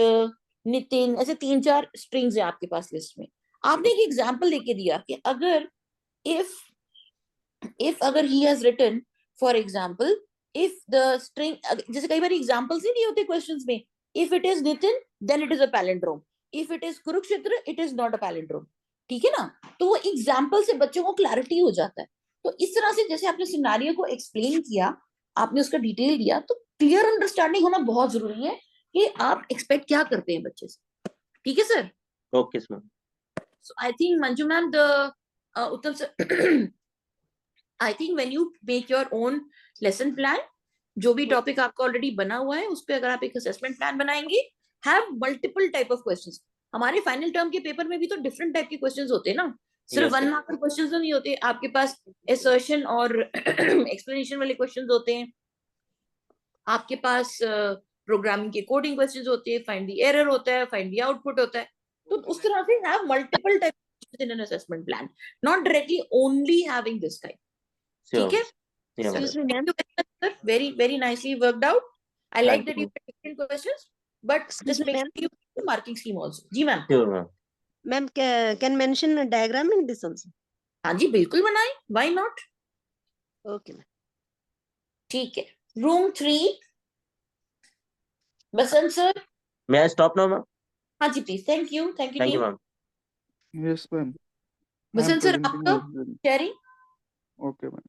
नितिन, ऐसे 3-4 स्ट्रिंग्स है आपके पास लिस्ट में। आपने एक एग्जांपल लेके दिया कि अगर अगर he has written for example if the string, जैसे कई बार एग्जांपल्स नहीं दिए होते क्वेश्चंस में, if it is Nitin then it is a palindrome, if it is Kurukshetra it is not a palindrome, ठीक है ना। तो वो एग्जांपल से बच्चों को क्लैरिटी हो जाता है। तो इस तरह से जैसे आपने सिनेरियो को एक्सप्लेन किया, आपने उसका डिटेल दिया, तो क्लियर अंडरस्टैंडिंग होना बहुत जरूरी है कि आप एक्सपेक्ट क्या करते हैं बच्चे से। ठीक है sir? Okay ma'am. So I think Manju ma'am, the Uttam sir, I think when you make your own lesson plan, जो भी टॉपिक आपका ऑलरेडी बना हुआ है उस पे अगर आप एक असेसमेंट प्लान बनाएंगे, have multiple type of questions. हमारे फाइनल टर्म के पेपर में भी तो डिफरेंट टाइप के क्वेश्चंस होते हैं ना, सिर्फ 1 मार्क के क्वेश्चंस तो नहीं होते। आपके पास असर्शन और एक्सप्लेनेशन वाले क्वेश्चंस होते हैं, आपके पास प्रोग्रामिंग के कोडिंग क्वेश्चंस होते हैं, फाइंड द एरर होता है, फाइंड द आउटपुट होता है। तो उस तरह से have multiple type in an assessment plan, not directly only having this type. ठीक है? Very nicely worked out. I like that you had different questions, but just make sure you do the marking scheme also. जी ma'am. Sure ma'am. Ma'am, can mention a diagram in this also? हाँ जी बिल्कुल बनाएं, why not? Okay ma'am. ठीक है, room 3, Basant sir. May I stop now ma'am? हाँ जी please, thank you ma'am. Yes ma'am. Basant sir आपका sharing. Okay ma'am.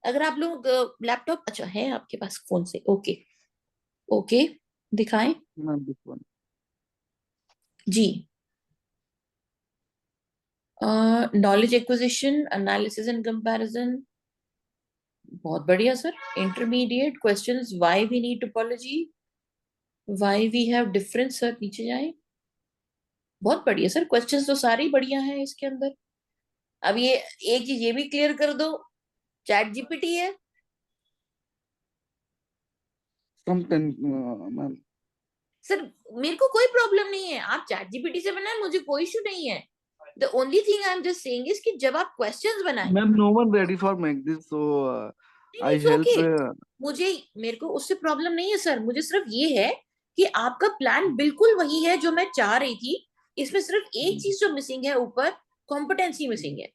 अगर आप लोग लैपटॉप अच्छा है आपके पास फोन से, ओके दिखाएं मैम दिस वन जी। Knowledge acquisition, analysis and comparison, बहुत बढ़िया sir. Intermediate questions, why we need topology, why we have difference. Sir नीचे जाएं. बहुत बढ़िया सर, क्वेश्चंस तो सारे ही बढ़िया हैं इसके अंदर. अब ये एक चीज ये भी क्लियर कर दो, चैट जीपीटी है. मैम सर मेरे को कोई प्रॉब्लम नहीं है, आप चैट जीपीटी से बनाए, मुझे कोई इशू नहीं है. The only thing I am just saying is कि जब आप क्वेश्चंस बनाएं, ma'am no one ready for make this, so I it's help. Okay. मेरे को उससे प्रॉब्लम नहीं है सर. मुझे सिर्फ ये है कि आपका प्लान बिल्कुल वही है जो मैं चाह रही थी. इसमें सिर्फ एक चीज जो मिसिंग है, ऊपर कॉम्पिटेंसी मिसिंग है.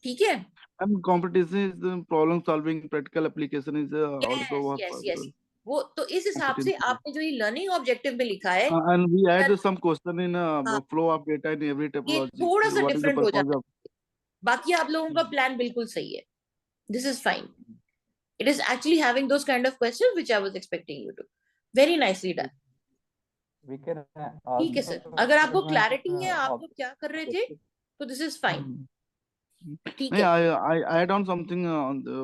ठीक है. Ma'am competition is the problem solving, practical application is also yes what yes yes. possible. वो तो इस हिसाब से Competency. आपने जो ये लर्निंग ऑब्जेक्टिव में लिखा है, And we add sir, some question in हाँ, flow of data in every ये topology. थोड़ा सा What is the डिफरेंट हो purpose जाता of? है. बाकी आप लोगों का प्लान बिल्कुल सही है. This is fine. It is actually having those kind of questions which I was expecting you to. Very nicely done. We can ठीक है सर. अगर आपको क्लैरिटी है आप लोग क्या कर रहे थे, तो दिस इज फाइन. ठीक है. I add on something on the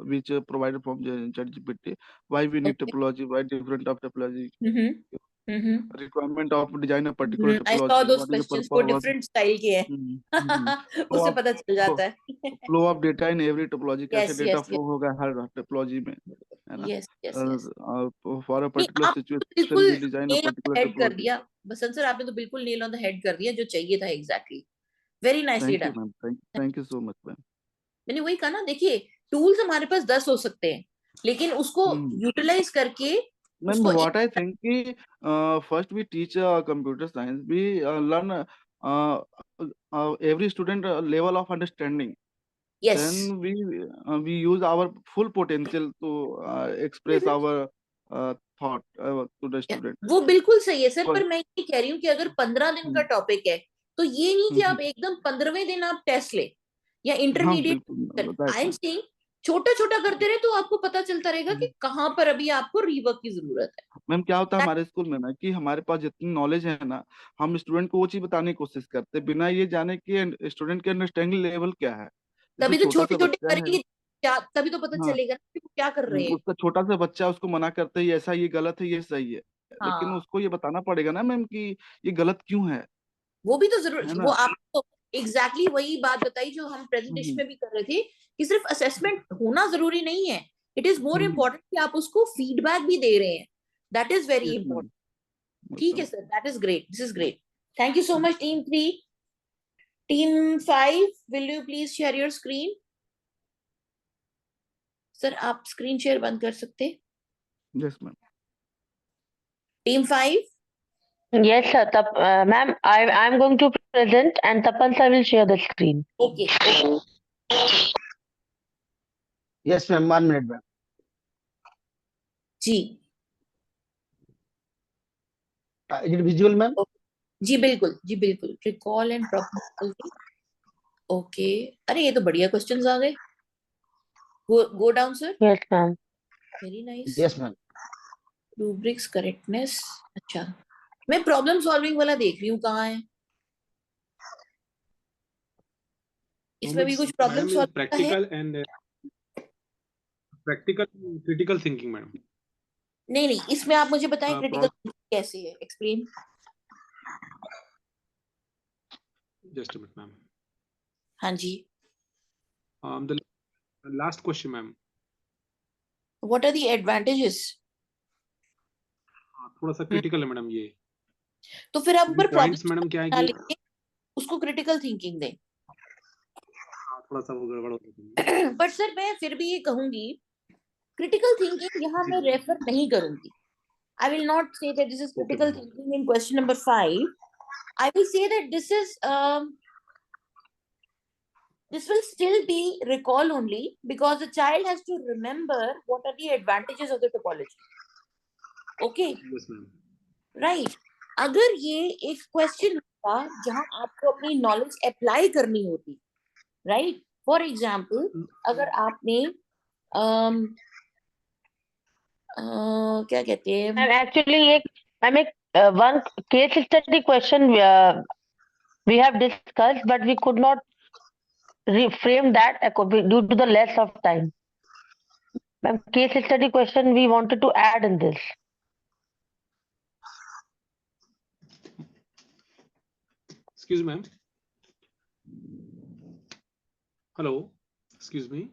which provided from the ChatGPT. Why we need Okay. topology? Why different of topology? Mm-hmm. Requirement of design a particular I topology. saw those What is the questions को purpose? different style के हैं. Flow उससे of पता चल जाता है. flow of data in every topology. कैसे Yes data yes flow yes होगा हर topology में, है ना? yes yes yes. For a नहीं, particular आपने तो situation, बिल्कुल we design a nail on the particular head कर topology. दिया. बसंत सर आपने तो बिल्कुल nail on the head कर दिया जो चाहिए था. Exactly. Very nicely Thank you, done. ma'am. Thank you so much, ma'am. मैंने वही कहा ना, देखिए टूल्स हमारे पास 10 हो सकते हैं, लेकिन उसको यूटिलाइज करके Ma'am, उसको what I think कि first we teach computer science, we learn every student level of understanding. yes Then we use our full potential to express our thought to the student. वो बिल्कुल सही है sir. पर- पर मैं ये कह रही हूँ कि अगर 15 दिन का टॉपिक है तो ये नहीं कि आप एकदम 15वें दिन आप टेस्ट ले या हाँ इंटरमीडिएट. बिल्कुल that's I am right. Saying छोटा छोटा करते रहे तो आपको पता चलता रहेगा कि कहाँ पर अभी आपको रीवर्क की जरूरत है. मैम क्या होता है हमारे स्कूल में ना कि हमारे पास जितनी नॉलेज है ना, हम स्टूडेंट को वो चीज बताने की कोशिश करते हैं बिना ये जाने कि स्टूडेंट के अंडरस्टैंडिंग लेवल क्या है. तभी जैसे तो छोटा छोटे सा छोटे बच्चा है, करेंगे, तभी तो पता हाँ चलेगा कि वो क्या कर रहे हैं. उसका छोटा सा बच्चा है, उसको मना करते हैं ऐसा ये गलत है ये सही है, लेकिन हाँ, उसको ये बताना पड़ेगा ना मैम कि ये गलत क्यों है वो भी तो जरूर. है वो ना? आपको एग्जैक्टली वही बात बताई जो हम प्रेजेंटेशन में भी कर रहे थे कि सिर्फ असेसमेंट होना जरूरी नहीं है. इट इज मोर इम्पोर्टेंट कि आप उसको फीडबैक भी दे रहे हैं. That is very Yes, important. ma'am. ठीक है sir. That is great. This is great. Thank you so much team 3. Team 5, will you please share your screen. Sir आप screen share बंद कर सकते हैं. Yes, ma'am. Team 5. Yes, sir. Ma'am, I'm going to present and Tapan sir will share the screen. Okay. Yes, ma'am. 1 minute, ma'am. जी Is it visual, ma'am? जी बिल्कुल. जी बिल्कुल. Recall and proper. ओके. अरे ये तो बढ़िया क्वेश्चंस आ गए. Go down sir. Yes, ma'am. Very nice. Yes, ma'am. Rubrics correctness. अच्छा, मैं प्रॉब्लम सॉल्विंग वाला देख रही हूँ कहाँ है. इसमें भी कुछ प्रॉब्लम सॉल्व है. practical and practical critical thinking, madam. नहीं नहीं, इसमें आप मुझे बताएं हाँ, क्रिटिकल कैसे है. Explain. Just a minute, ma'am. हाँ जी. The last question, ma'am. What are the advantages. थोड़ा सा क्रिटिकल है मैडम ये. तो फिर आप ऊपर पॉइंट्स मैडम क्या है कि प्रॉब्लम उसको क्रिटिकल थिंकिंग दें. थोड़ा सा वो गड़बड़ होता है. बट सर मैं फिर भी ये कहूंगी क्रिटिकल थिंकिंग यहाँ मैं रेफर नहीं करूंगी. I will not say that this is critical thinking in question number 5. I will say that this will still be recall only because the child has to remember what are the advantages of the topology. Okay. Yes, ma'am. Right. अगर ये एक question होता जहां आपको अपनी knowledge apply करनी होती, right. For example अगर आपने क्या कहते हैं Actually, एक one case study question we have discussed, but we could not reframe that due to the less of time. Ma'am, case study question we wanted to add in this. Excuse me, ma'am. Hello. Excuse me.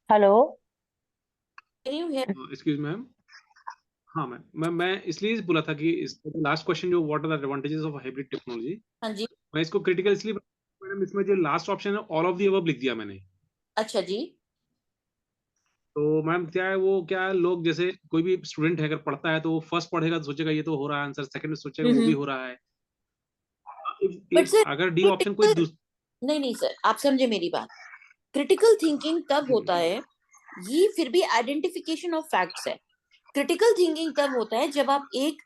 Hello. Can you hear? Excuse me, ma'am. हाँ ma'am मैं इसलिए बोला था कि last question जो what are the advantages of hybrid technology, हाँ जी, मैं इसको क्रिटिकल इसलिए मैडम इसमें जो लास्ट ऑप्शन है ऑल ऑफ द अबव लिख दिया मैंने। अच्छा जी। तो मैम क्या है वो, क्या है लोग जैसे कोई भी स्टूडेंट है अगर पढ़ता है तो वो फर्स्ट पढ़ेगा तो सोचेगा ये तो हो रहा है आंसर, सेकंड में सोचेगा वो भी हो रहा है। बट सर अगर डी ऑप्शन कोई नहीं सर, आप समझे मेरी बात। क्रिटिकल थिंकिंग तब होता है, ये फिर भी आइडेंटिफिकेशन ऑफ फैक्ट्स है। क्रिटिकल थिंकिंग तब होता है जब आप एक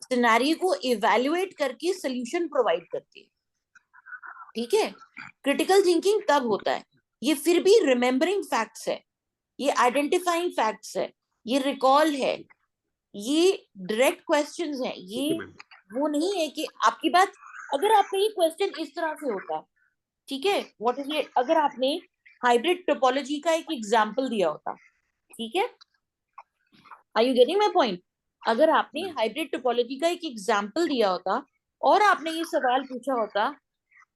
सिनेरियो को इवैल्यूएट करके सॉल्यूशन प्रोवाइड करते हैं, ठीक है। क्रिटिकल थिंकिंग तब होता है, ये फिर भी रिमेम्बरिंग फैक्ट्स है, ये आइडेंटिफाइंग फैक्ट्स है, ये रिकॉल है, ये डायरेक्ट क्वेश्चंस है। ये वो नहीं है कि आपकी बात, अगर आपका ये क्वेश्चन इस तरह से होता, ठीक है, व्हाट इज इट, अगर आपने हाइब्रिड टोपोलॉजी का एक एग्जांपल दिया होता, ठीक है, are you getting my point? अगर आपने हाइब्रिड टोपोलॉजी का एक एग्जांपल दिया होता और आपने ये सवाल पूछा होता,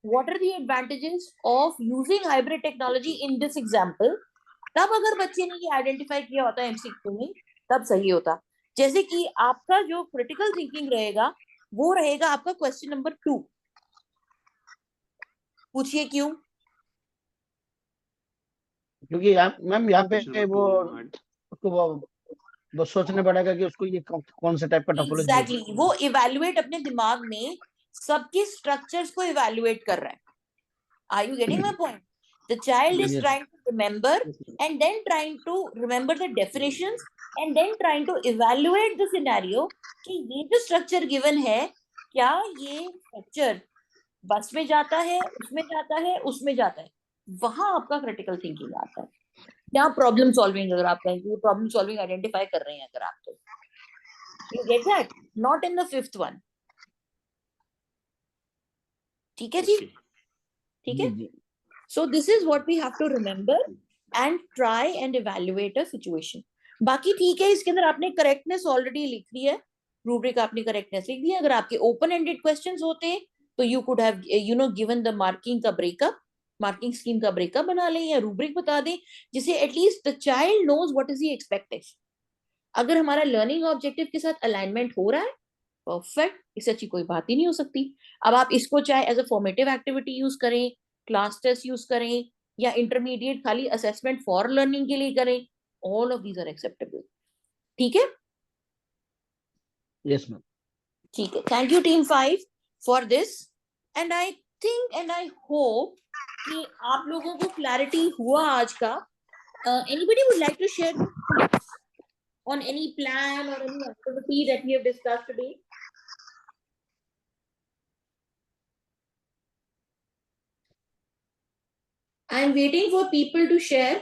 what are the advantages of using hybrid technology in this example, तब अगर बच्चे ने ये आइडेंटिफाई किया होता एमसीक्यू में, तब सही होता। जैसे कि आपका जो क्रिटिकल थिंकिंग रहेगा वो रहेगा आपका क्वेश्चन नंबर 2। पूछिए क्यों? क्योंकि मैम यहाँ पे वो सोचने पड़ेगा कि उसको ये कौन से टाइप का टोपोलॉजी है। एग्जैक्टली, वो इवैल्यूएट अपने दिमाग में सबके स्ट्रक्चर्स को इवैल्यूएट कर रहा है। Are you getting my point? The child is trying to remember and then trying to remember the definitions and then trying to evaluate the scenario कि ये जो structure given है, क्या ये structure बस में जाता है, उसमें जाता है, उसमें जाता है, वहां आपका critical thinking आता है। या प्रॉब्लम सॉल्विंग, अगर आप कहें कि प्रॉब्लम सॉल्विंग आइडेंटिफाई कर रहे हैं अगर आप, तो you get that, not in the fifth one। ठीक है जी, ठीक है। So this is what we have to remember and try and evaluate a situation। बाकी ठीक है, इसके अंदर आपने करेक्टनेस ऑलरेडी लिख दी है, रूब्रिक आपने करेक्टनेस लिख दी है। अगर आपके ओपन एंडेड क्वेश्चंस होते तो you could have given the marking का ब्रेकअप, मार्किंग स्कीम का ब्रेकअप बना लें या रूब्रिक बता दें, जिसे at least the child knows what is the expectation. अगर हमारा लर्निंग ऑब्जेक्टिव के साथ अलाइनमेंट हो रहा है, परफेक्ट, इससे अच्छी कोई बात ही नहीं हो सकती। अब आप इसको चाहे as a formative activity use करें, क्लास टेस्ट यूज करें, या इंटरमीडिएट खाली असेसमेंट फॉर लर्निंग के लिए करें, all of these are acceptable. ठीक है? Yes ma'am. ठीक है, thank you team 5 for this, and I think and I hope कि आप लोगों को क्लैरिटी हुआ आज का। Anybody would like to share on any plan or any activity that we have discussed today? I am waiting for people to share.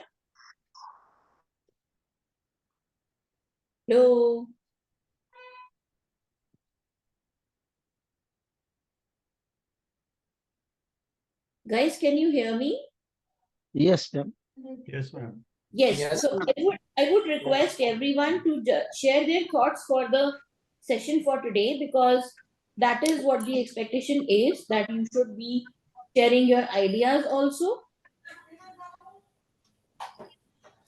Hello. Guys, can you hear me? Yes, ma'am. Yes, ma'am. Yes. So I would request everyone to share their thoughts for the session for today, because that is what the expectation is, that you should be sharing your ideas also.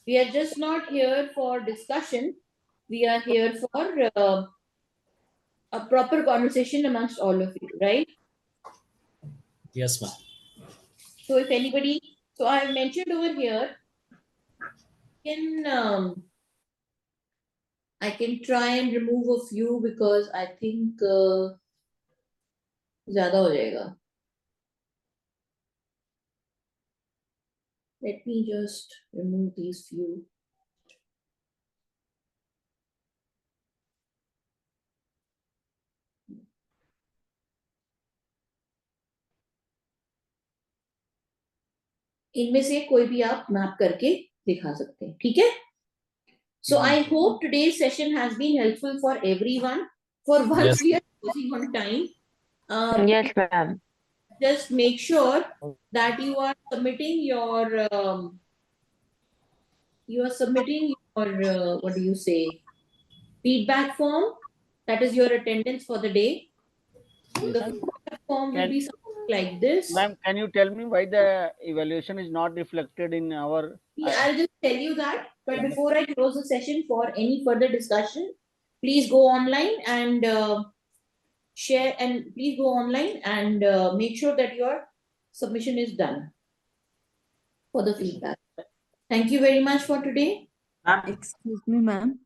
We are just not here for discussion. We are here for a proper conversation amongst all of you, right? Yes, ma'am. So if anybody, so I have mentioned over here, I can try and remove a few because I think ज़्यादा हो जाएगा. Let me just remove these few. इनमें से कोई भी आप map करके दिखा सकते हैं, ठीक है? So I hope today's session has been helpful for everyone. For once, Yes. we are closing on time. Yes, ma'am. just make sure that you are submitting your what do you say, feedback form. That is your attendance for the day. The feedback form will be something like this. Ma'am, can you tell me why the evaluation is not reflected in our? I'll just tell you that. But before I close the session, for any further discussion, please go online and share, and please go online and make sure that your submission is done for the feedback. Thank you very much for today. Excuse me, ma'am.